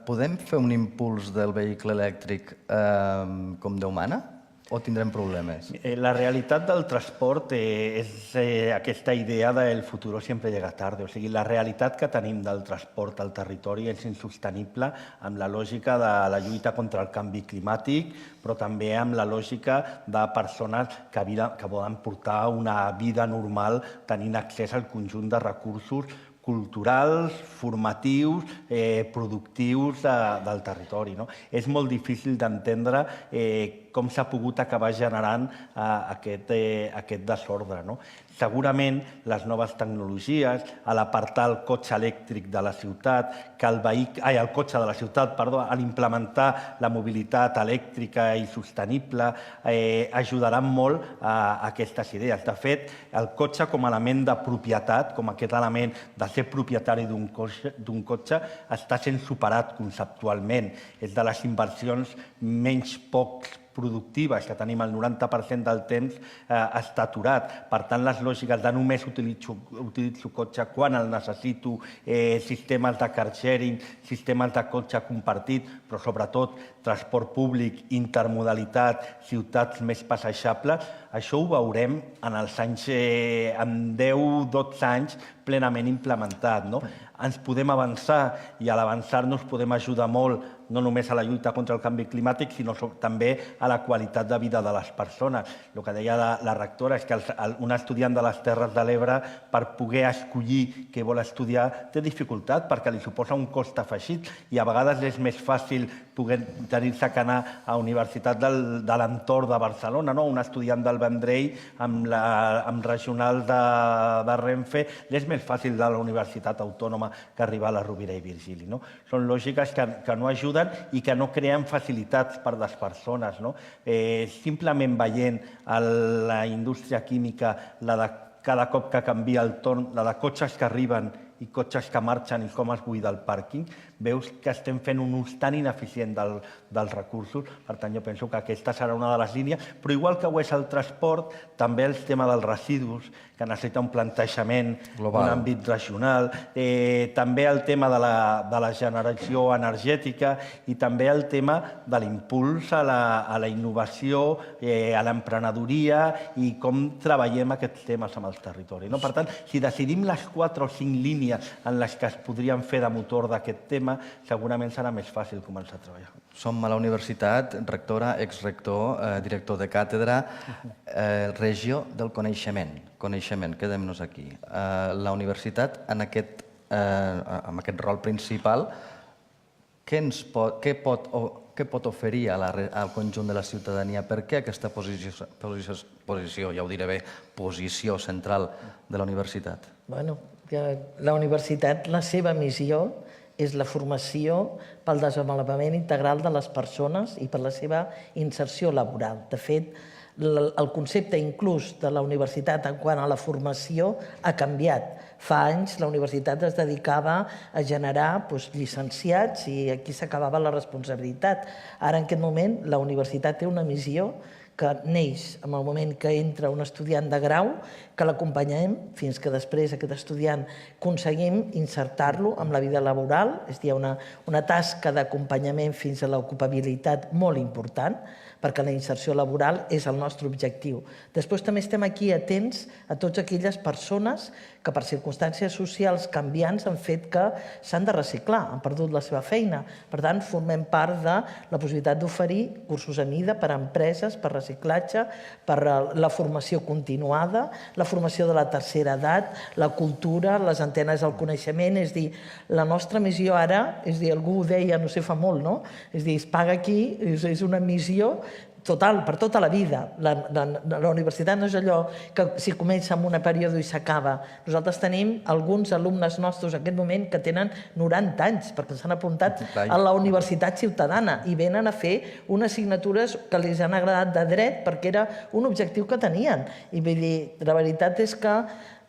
podem fer un impuls del vehicle elèctric com Déu mana? O tindrem problemes? La realitat del transport és aquesta idea del futuro siempre llega tarde. O sigui, la realitat que tenim del transport al territori és insostenible amb la lògica de la lluita contra el canvi climàtic, però també amb la lògica de persones que volen portar una vida normal tenint accés al conjunt de recursos culturals, formatius, productius del territori. És molt difícil d'entendre com s'ha pogut acabar generant aquest desordre. Segurament les noves tecnologies, a l'apartar el cotxe elèctric de la ciutat, el cotxe de la ciutat, a l'implementar la mobilitat elèctrica i sostenible, ajudaran molt a aquestes idees. De fet, el cotxe com a element de propietat, com aquest element de ser propietari d'un cotxe, està sent superat conceptualment. És de les inversions menys poc productives, que tenim el 90% del temps està aturat. Per tant, les lògiques de només utilitzo cotxe quan el necessito, sistemes de car sharing, sistemes de cotxe compartit, però sobretot transport públic, intermodalitat, ciutats més passejables, això ho veurem en 10-12 anys plenament implementat. Ens podem avançar i a l'avançar-nos podem ajudar molt no només a la lluita contra el canvi climàtic, sinó també a la qualitat de vida de les persones. El que deia la rectora és que un estudiant de les Terres de l'Ebre, per poder escollir què vol estudiar, té dificultat perquè li suposa un cost afegit i a vegades és més fàcil poder tenir-se que anar a universitat de l'entorn de Barcelona. Un estudiant del Vendrell amb regional de Renfe és més fàcil de la Universitat Autònoma que arribar a la Rovira i Virgili. Són lògiques que no ajuden i que no creen facilitats per a les persones. Simplement veient la indústria química, cada cop que canvia el torn, la de cotxes que arriben i cotxes que marxen i com es buida el pàrquing, veus que estem fent un ús tan ineficient dels recursos. Per tant, jo penso que aquesta serà una de les línies, però igual que ho és el transport, també el tema dels residus, que necessita un plantejament en àmbit regional, també el tema de la generació energètica i també el tema de l'impuls a la innovació, a l'emprenedoria i com treballem aquests temes amb el territori. Per tant, si decidim les 4 o 5 línies en les que es podrien fer de motor d'aquest tema, segurament serà més fàcil començar a treballar. Som a la universitat, rectora, exrector, director de càtedra, regió del coneixement. Coneixement, quedem-nos aquí. La universitat, amb aquest rol principal, què pot oferir al conjunt de la ciutadania? Per què aquesta posició, ja ho diré bé, posició central de la universitat? Bueno, la universitat, la seva missió és la formació pel desenvolupament integral de les persones i per la seva inserció laboral. De fet, el concepte inclús de la universitat en quant a la formació ha canviat. Fa anys la universitat es dedicava a generar llicenciats i aquí s'acabava la responsabilitat. Ara, en aquest moment, la universitat té una missió que neix en el moment que entra un estudiant de grau, que l'acompanyem fins que després aquest estudiant aconseguim insertar-lo en la vida laboral, és a dir, una tasca d'acompanyament fins a l'ocupabilitat molt important, perquè la inserció laboral és el nostre objectiu. Després també estem aquí atents a totes aquelles persones que per circumstàncies socials canviants han fet que s'han de reciclar, han perdut la seva feina. Per tant, formem part de la possibilitat d'oferir cursos a mida per a empreses, per reciclatge, per la formació continuada, la formació de la tercera edat, la cultura, les antenes del coneixement. És a dir, la nostra missió ara, és a dir, algú ho deia, no sé, fa molt, no? És a dir, es paga aquí, és una missió total, per tota la vida. La universitat no és allò que si comença en un període i s'acaba. Nosaltres tenim alguns alumnes nostres en aquest moment que tenen 90 anys, perquè s'han apuntat a la Universitat Ciutadana i venen a fer unes assignatures que els han agradat de dret perquè era un objectiu que tenien. I vull dir, la veritat és que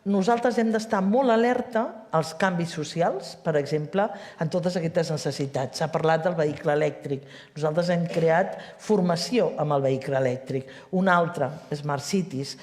Nosaltres hem d'estar molt alerta als canvis socials, per exemple, en totes aquestes necessitats. S'ha parlat del vehicle elèctric. Nosaltres hem creat formació amb el vehicle elèctric. Una altra, Smart Cities,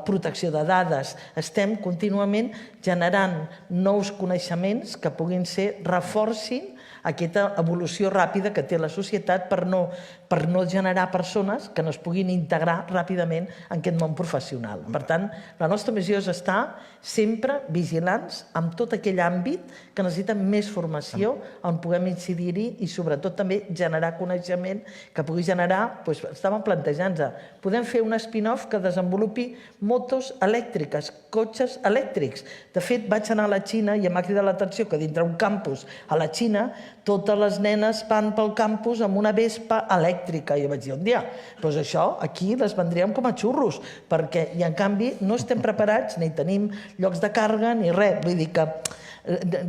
protecció de dades. Estem contínuament generant nous coneixements que puguin ser, reforcin aquesta evolució ràpida que té la societat per no generar persones que no es puguin integrar ràpidament en aquest món professional. Per tant, la nostra missió és estar sempre vigilants amb tot aquell àmbit que necessita més formació, on puguem incidir-hi i sobretot també generar coneixement que pugui generar, estàvem plantejant-nos, podem fer un spin-off que desenvolupi motos elèctriques, cotxes elèctrics. De fet, vaig anar a la Xina i m'ha cridat l'atenció que dintre un campus a la Xina totes les nenes van pel campus amb una Vespa elèctrica. I jo vaig dir, doncs això aquí les vendríem com a xurros, i en canvi no estem preparats, ni tenim llocs de càrrega ni res. Vull dir que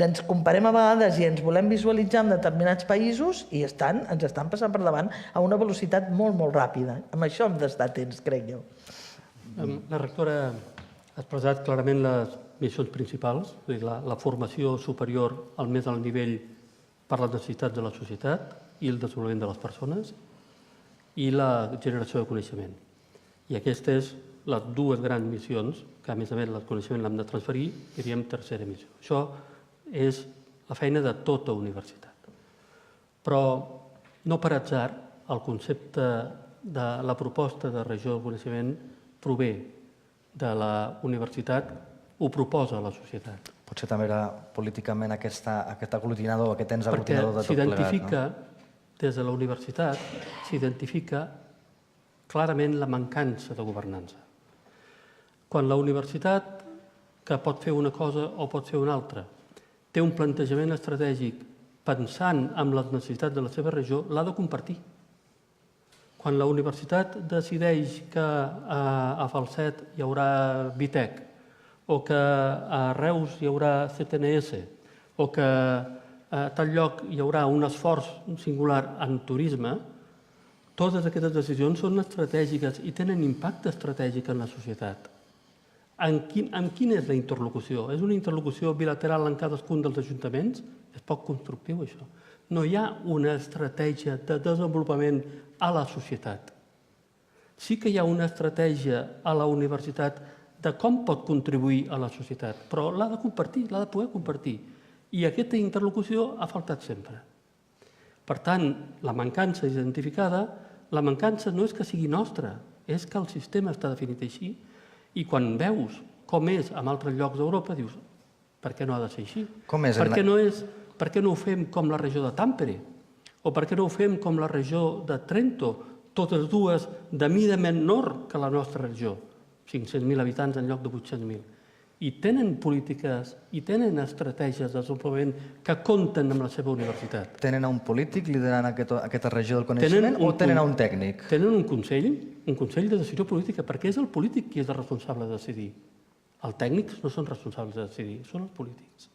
ens comparem a vegades i ens volem visualitzar en determinats països i ens estan passant per davant a una velocitat molt, molt ràpida. Amb això hem d'estar atents, crec jo. La rectora ha expressat clarament les missions principals, la formació superior al més alt nivell per les necessitats de la societat i el desenvolupament de les persones i la generació de coneixement. I aquestes són les dues grans missions, que a més el coneixement l'hem de transferir, diríem tercera missió. Això és la feina de tota universitat. Però no per atzar, el concepte de la proposta de regió del coneixement prové de la universitat, ho proposa la societat. Potser també era políticament aquest aglutinador, aquest ens aglutinador de tot plegat. Perquè s'identifica, des de la universitat, s'identifica clarament la mancança de governança. Quan la universitat, que pot fer una cosa o pot fer una altra, té un plantejament estratègic pensant en les necessitats de la seva regió, l'ha de compartir. Quan la universitat decideix que a Falset hi haurà Vitec, o que a Reus hi haurà CTNS, o que a tal lloc hi haurà un esforç singular en turisme, totes aquestes decisions són estratègiques i tenen impacte estratègic en la societat. Amb quina és la interlocució? És una interlocució bilateral en cadascun dels ajuntaments? És poc constructiu, això. No hi ha una estratègia de desenvolupament a la societat. Sí que hi ha una estratègia a la universitat de com pot contribuir a la societat, però l'ha de compartir, l'ha de poder compartir. I aquesta interlocució ha faltat sempre. Per tant, la mancança identificada, la mancança no és que sigui nostra, és que el sistema està definit així, i quan veus com és en altres llocs d'Europa, dius, per què no ha de ser així? Per què no ho fem com la regió de Tampere? O per què no ho fem com la regió de Trento, totes dues de mida menor que la nostra regió? 500.000 habitants en lloc de 800.000. I tenen polítiques i tenen estratègies de desenvolupament que compten amb la seva universitat. Tenen un polític liderant aquesta regió del coneixement o tenen un tècnic? Tenen un consell de decisió política, perquè és el polític qui és el responsable de decidir. Els tècnics no són responsables de decidir, són els polítics.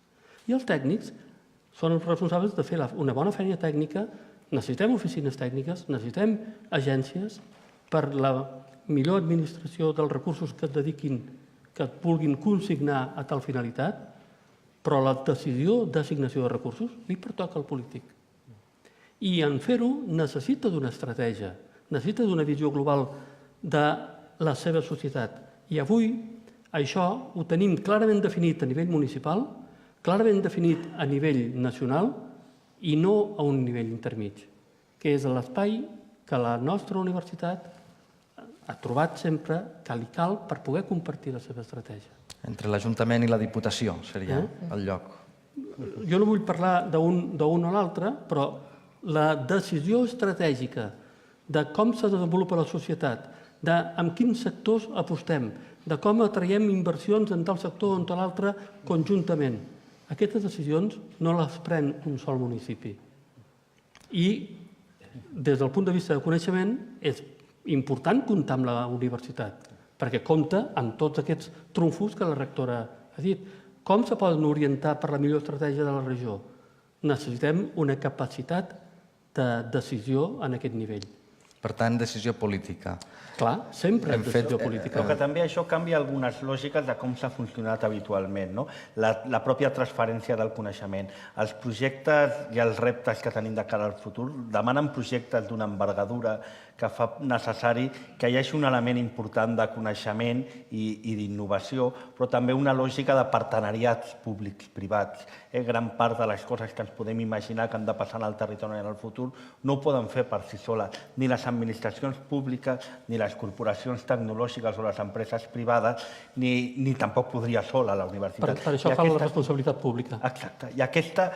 I els tècnics són els responsables de fer una bona feina tècnica. Necessitem oficines tècniques, necessitem agències per la millor administració dels recursos que es dediquin, que et vulguin consignar a tal finalitat, però la decisió d'assignació de recursos li pertoca al polític. I en fer-ho necessita d'una estratègia, necessita d'una visió global de la seva societat. I avui això ho tenim clarament definit a nivell municipal, clarament definit a nivell nacional i no a un nivell intermig, que és l'espai que la nostra universitat ha trobat sempre que li cal per poder compartir la seva estratègia. Entre l'Ajuntament i la Diputació seria el lloc. Jo no vull parlar d'un o l'altre, però la decisió estratègica de com se desenvolupa la societat, de en quins sectors apostem, de com atraiem inversions en tal sector o en tal altre conjuntament. Aquestes decisions no les pren un sol municipi. I des del punt de vista de coneixement és important comptar amb la universitat, perquè compta amb tots aquests trumfos que la rectora ha dit. Com se poden orientar per la millor estratègia de la regió? Necessitem una capacitat de decisió en aquest nivell. Per tant, decisió política. Clar, sempre és decisió política. Però que també això canvia algunes lògiques de com s'ha funcionat habitualment, no? La pròpia transferència del coneixement. Els projectes i els reptes que tenim de cara al futur demanen projectes d'una envergadura que fa necessari que hi hagi un element important de coneixement i d'innovació, però també una lògica de partenariats públics-privats. Gran part de les coses que ens podem imaginar que han de passar en el territori en el futur no ho poden fer per si soles, ni les administracions públiques, ni les corporacions tecnològiques o les empreses privades, ni tampoc podria sola la universitat. Per això cal la responsabilitat pública. Exacte. I aquesta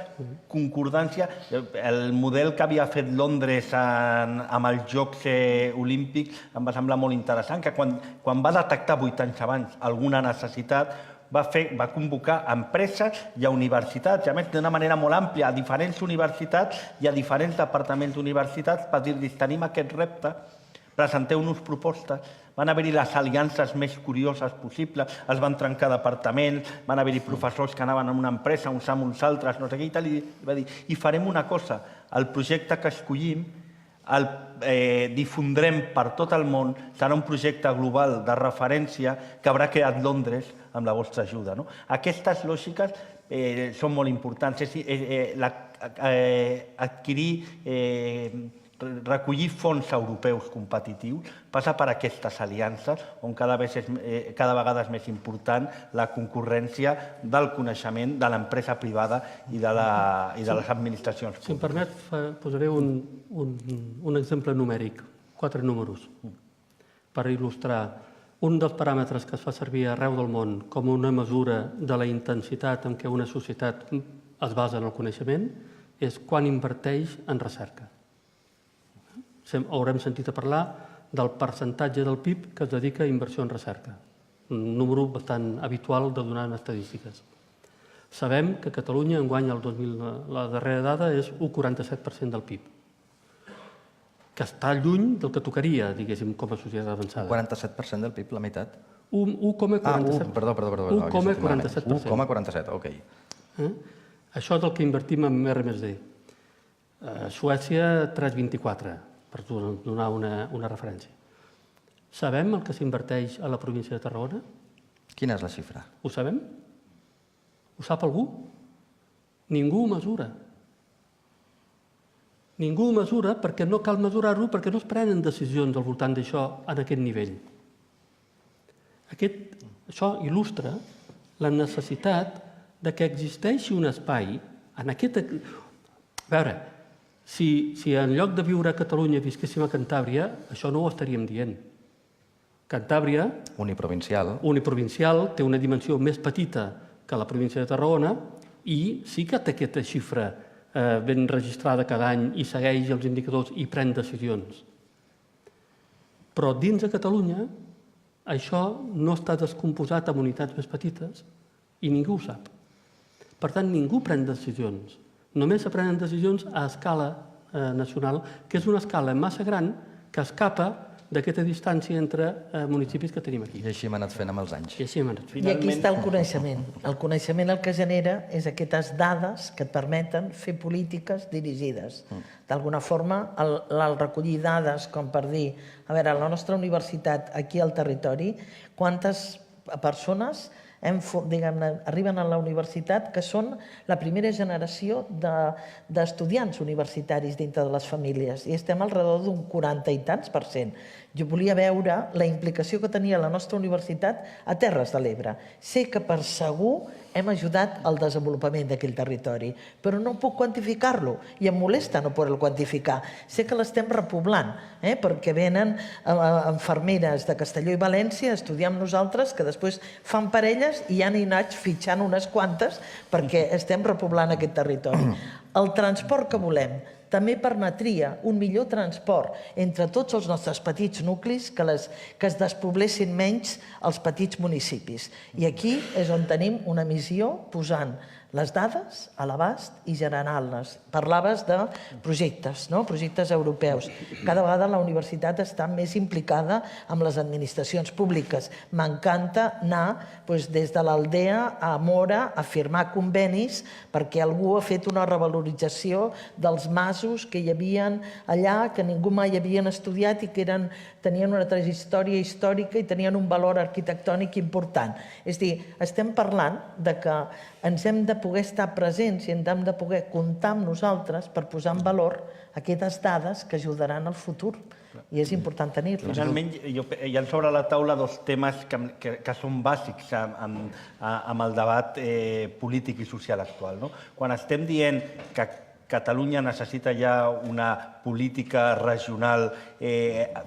concordància, el model que havia fet Londres amb els Jocs Olímpics em va semblar molt interessant, que quan va detectar 8 anys abans alguna necessitat, va convocar empreses i a universitats, i a més d'una manera molt àmplia, a diferents universitats i a diferents departaments d'universitats per dir-los, tenim aquest repte, presenteu-nos propostes. Van haver-hi les aliances més curioses possibles, es van trencar departaments, van haver-hi professors que anaven a una empresa, uns amb uns altres, no sé què, i tal, i va dir, i farem una cosa, el projecte que escollim el difondrem per tot el món, serà un projecte global de referència que haurà creat Londres amb la vostra ajuda. Aquestes lògiques són molt importants. Recollir fons europeus competitius passa per aquestes aliances on cada vegada és més important la concurrència del coneixement de l'empresa privada i de les administracions públiques. Si em permet, posaré un exemple numèric, 4 números, per il·lustrar un dels paràmetres que es fa servir arreu del món com una mesura de la intensitat en què una societat es basa en el coneixement és quan inverteix en recerca. Haurem sentit a parlar del percentatge del PIB que es dedica a inversió en recerca, un número bastant habitual de donar en estadístiques. Sabem que Catalunya enguany la darrera dada és 1,47% del PIB, que està lluny del que tocaria, diguéssim, com a societat avançada. 47% del PIB, la meitat? 1,47%. Perdó. 1,47%. 1,47%, ok. Això és el que invertim en R+D. Suècia, 3,24%. Per donar una referència. Sabem el que s'inverteix a la província de Tarragona? Quina és la xifra? Ho sabem? Ho sap algú? Ningú ho mesura. Ningú ho mesura perquè no cal mesurar-ho, perquè no es prenen decisions al voltant d'això en aquest nivell. Això il·lustra la necessitat que existeixi un espai en aquest... A veure, si en lloc de viure a Catalunya visquéssim a Cantàbria, això no ho estaríem dient. Cantàbria... Uniprovincial, té una dimensió més petita que la província de Tarragona i sí que té aquesta xifra ben registrada cada any i segueix els indicadors i pren decisions. Però dins de Catalunya això no està descomposat en unitats més petites i ningú ho sap. Per tant, ningú pren decisions. Només se prenen decisions a escala nacional, que és una escala massa gran que escapa d'aquesta distància entre municipis que tenim aquí. I així hem anat fent amb els anys. I aquí està el coneixement. El coneixement el que genera és aquestes dades que et permeten fer polítiques dirigides. D'alguna forma, el recollir dades com per dir, a veure, a la nostra universitat, aquí al territori, quantes persones arriben a la universitat que són la primera generació d'estudiants universitaris dintre de les famílies i estem al redor d'un 40 i tants %. Jo volia veure la implicació que tenia la nostra universitat a Terres de l'Ebre. Sé que per segur hem ajudat al desenvolupament d'aquell territori, però no puc quantificar-lo i em molesta no poder-lo quantificar. Sé que l'estem repoblant, perquè venen infermeres de Castelló i València a estudiar amb nosaltres, que després fan parelles i ja n'hi vaig fitxant unes quantes perquè estem repoblant aquest territori. El transport que volem també permetria un millor transport entre tots els nostres petits nuclis, que es despoblessin menys els petits municipis. I aquí és on tenim una missió posant les dades a l'abast i generant-les. Parlaves de projectes, no? Projectes europeus. Cada vegada la universitat està més implicada amb les administracions públiques. M'encanta anar des de l'Aldea a Mora a firmar convenis perquè algú ha fet una revalorització dels masos que hi havia allà, que ningú mai havien estudiat i que tenien una trajectòria històrica i tenien un valor arquitectònic important. És a dir, estem parlant de que ens hem de poder estar presents i hem de poder comptar amb nosaltres per posar en valor aquestes dades que ajudaran al futur. I és important tenir-les. Finalment, hi ha sobre la taula dos temes que són bàsics amb el debat polític i social actual. Quan estem dient que Catalunya necessita ja una política regional,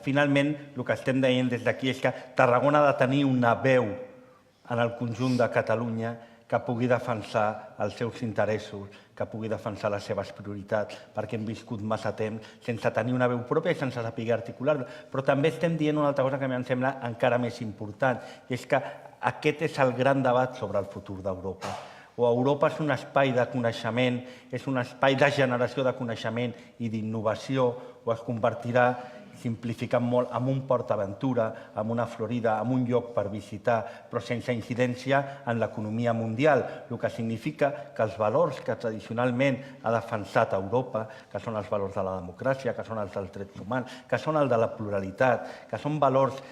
finalment el que estem dient des d'aquí és que Tarragona ha de tenir una veu en el conjunt de Catalunya que pugui defensar els seus interessos, que pugui defensar les seves prioritats, perquè hem viscut massa temps sense tenir una veu pròpia i sense saber articular-la. Però també estem dient una altra cosa que a mi em sembla encara més important, i és que aquest és el gran debat sobre el futur d'Europa. O Europa és un espai de coneixement, és un espai de generació de coneixement i d'innovació, o es convertirà, simplificant molt, en un PortAventura, en una Florida, en un lloc per visitar, però sense incidència en l'economia mundial, el que significa que els valors que tradicionalment ha defensat Europa, que són els valors de la democràcia, que són els dels drets humans, que són els de la pluralitat, que són valors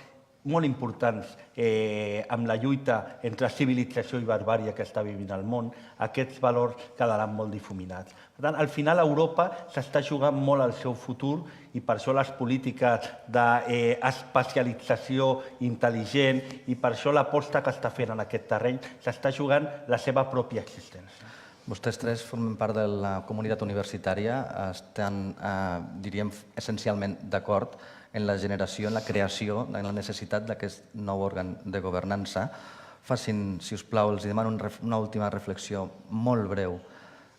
molt importants amb la lluita entre civilització i barbària que està vivint el món, aquests valors quedaran molt difuminats. Per tant, al final Europa s'està jugant molt al seu futur i per això les polítiques d'especialització intel·ligent i per això l'aposta que està fent en aquest terreny s'està jugant la seva pròpia existència. Vostès tres formen part de la comunitat universitària, estan, diríem, essencialment d'acord en la generació, en la creació, en la necessitat d'aquest nou òrgan de governança. Facin, si us plau, els demano una última reflexió molt breu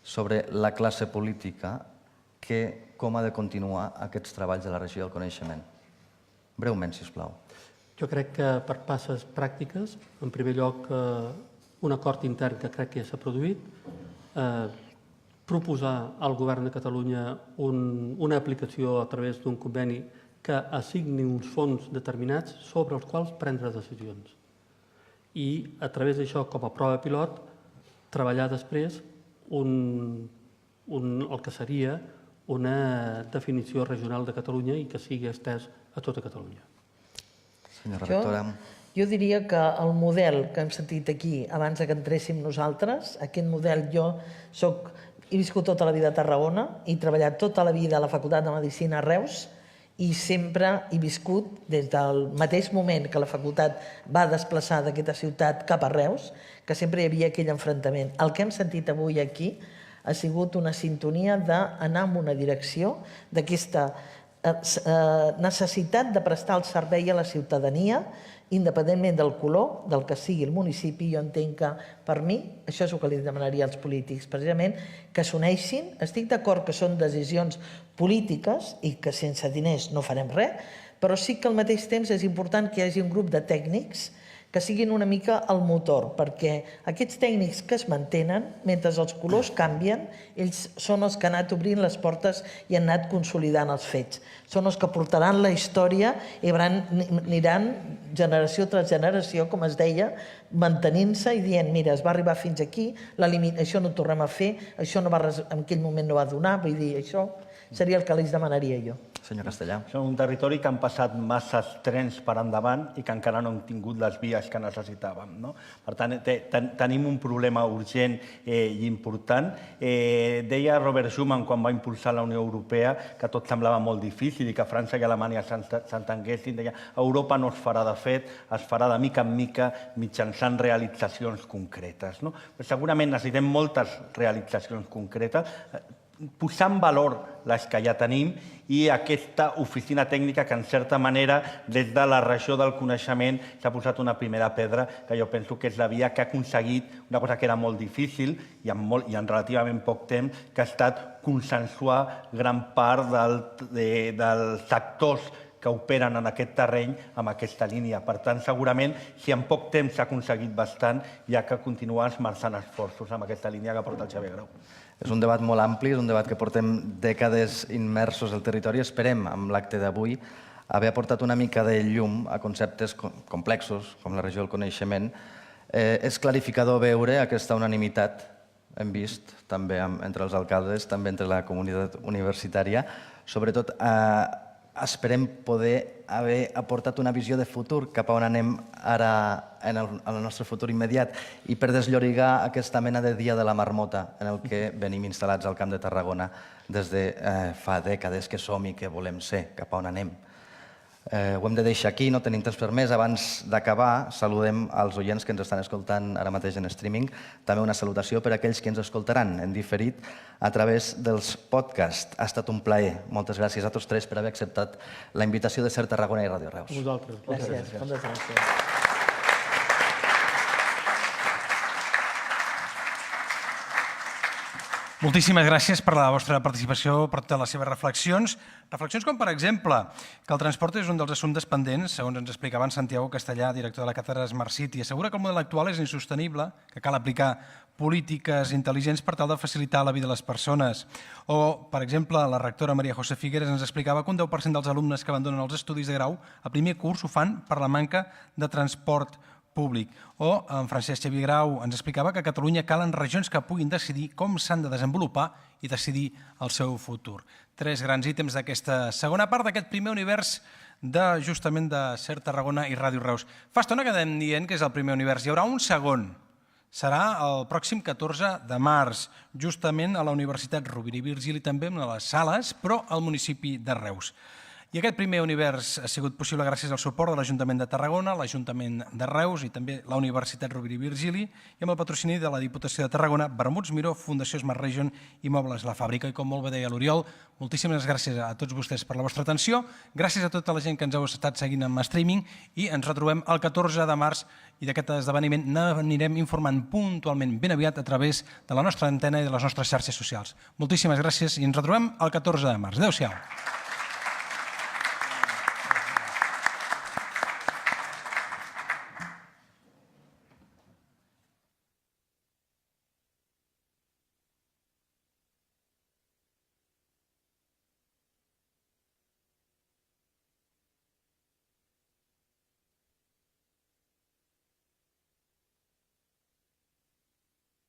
sobre la classe política, com ha de continuar aquests treballs de la regió del coneixement. Breument, si us plau. Jo crec que per passes pràctiques, en primer lloc, un acord intern que crec que ja s'ha produït, proposar al govern de Catalunya una aplicació a través d'un conveni que assigni uns fons determinats sobre els quals prendre decisions. I a través d'això, com a prova pilot, treballar després el que seria una definició regional de Catalunya i que sigui estès a tota Catalunya. Senyora rectora. Jo diria que el model que hem sentit aquí abans que entréssim nosaltres, aquest model he viscut tota la vida a Tarragona, he treballat tota la vida a la Facultat de Medicina a Reus i sempre he viscut, des del mateix moment que la facultat va desplaçar d'aquesta ciutat cap a Reus, que sempre hi havia aquell enfrontament. El que hem sentit avui aquí ha sigut una sintonia d'anar en una direcció d'aquesta necessitat de prestar el servei a la ciutadania, independentment del color, del que sigui el municipi. Jo entenc que, per mi, això és el que li demanaria als polítics, precisament, que s'uneixin. Estic d'acord que són decisions polítiques i que sense diners no farem res, però sí que al mateix temps és important que hi hagi un grup de tècnics que siguin una mica el motor, perquè aquests tècnics que es mantenen, mentre els colors canvien, ells són els que han anat obrint les portes i han anat consolidant els fets. Són els que portaran la història i aniran generació tras generació, com es deia, mantenint-se i dient, mira, es va arribar fins aquí, això no ho tornem a fer, això en aquell moment no va donar, vull dir, això seria el que els demanaria jo. Senyor Castellà. És un territori que han passat masses trens per endavant i que encara no han tingut les vies que necessitàvem. Per tant, tenim un problema urgent i important. Deia Robert Schuman, quan va impulsar la Unió Europea, que tot semblava molt difícil i que França i Alemanya s'entenguessin. Deia, Europa no es farà de fet, es farà de mica en mica mitjançant realitzacions concretes. Segurament necessitem moltes realitzacions concretes, posar en valor les que ja tenim i aquesta oficina tècnica que, en certa manera, des de la regió del coneixement s'ha posat una primera pedra que jo penso que és la via que ha aconseguit una cosa que era molt difícil i en relativament poc temps, que ha estat consensuar gran part dels sectors que operen en aquest terreny amb aquesta línia. Per tant, segurament, si en poc temps s'ha aconseguit bastant, hi ha que continuar esmerçant esforços amb aquesta línia que porta el Xavier Grau. És un debat molt ampli, és un debat que portem dècades immersos al territori. Esperem, amb l'acte d'avui, haver aportat una mica de llum a conceptes complexos, com la regió del coneixement. És clarificador veure aquesta unanimitat, hem vist, també entre els alcaldes, també entre la comunitat universitària. Sobretot, esperem poder haver aportat una visió de futur cap a on anem ara en el nostre futur immediat i per desllorigar aquesta mena de dia de la marmota en el que venim instal·lats al Camp de Tarragona des de fa dècades que som i que volem ser, cap a on anem. Ho hem de deixar aquí, no tenim temps per més. Abans d'acabar, saludem als oients que ens estan escoltant ara mateix en streaming. També una salutació per a aquells que ens escoltaran en diferit a través dels podcasts. Ha estat un plaer. Moltes gràcies a tots tres per haver acceptat la invitació de Ser Tarragona i Ràdio Reus. Vosaltres. Gràcies. Moltes gràcies. Moltíssimes gràcies per la vostra participació, per totes les seves reflexions. Reflexions com, per exemple, que el transport és un dels assumptes pendents, segons ens explicava en Santiago Castellà, director de la càtedra Smart City. Assegura que el model actual és insostenible, que cal aplicar polítiques intel·ligents per tal de facilitar la vida de les persones. O, per exemple, la rectora Maria José Figueres ens explicava que un 10% dels alumnes que abandonen els estudis de grau a primer curs ho fan per la manca de transport públic. O en Francesc Xavier Grau ens explicava que a Catalunya calen regions que puguin decidir com s'han de desenvolupar i decidir el seu futur. Tres grans ítems d'aquesta segona part d'aquest primer univers justament de Ser Tarragona i Ràdio Reus. Fa estona que anem dient que és el primer univers. Hi haurà un segon. Serà el pròxim 14 de març, justament a la Universitat Rovira i Virgili, també en les sales, però al municipi de Reus. I aquest primer univers ha sigut possible gràcies al suport de l'Ajuntament de Tarragona, l'Ajuntament de Reus i també la Universitat Rovira i Virgili i amb el patrocini de la Diputació de Tarragona, Vermuts Miró, Fundació Smart Region i Mobles La Fàbrica. I com molt bé deia l'Oriol, moltíssimes gràcies a tots vostès per la vostra atenció, gràcies a tota la gent que ens heu estat seguint en streaming i ens retrobem el 14 de març i d'aquest esdeveniment n'anirem informant puntualment ben aviat a través de la nostra antena i de les nostres xarxes socials. Moltíssimes gràcies i ens retrobem el 14 de març. Adéu-siau.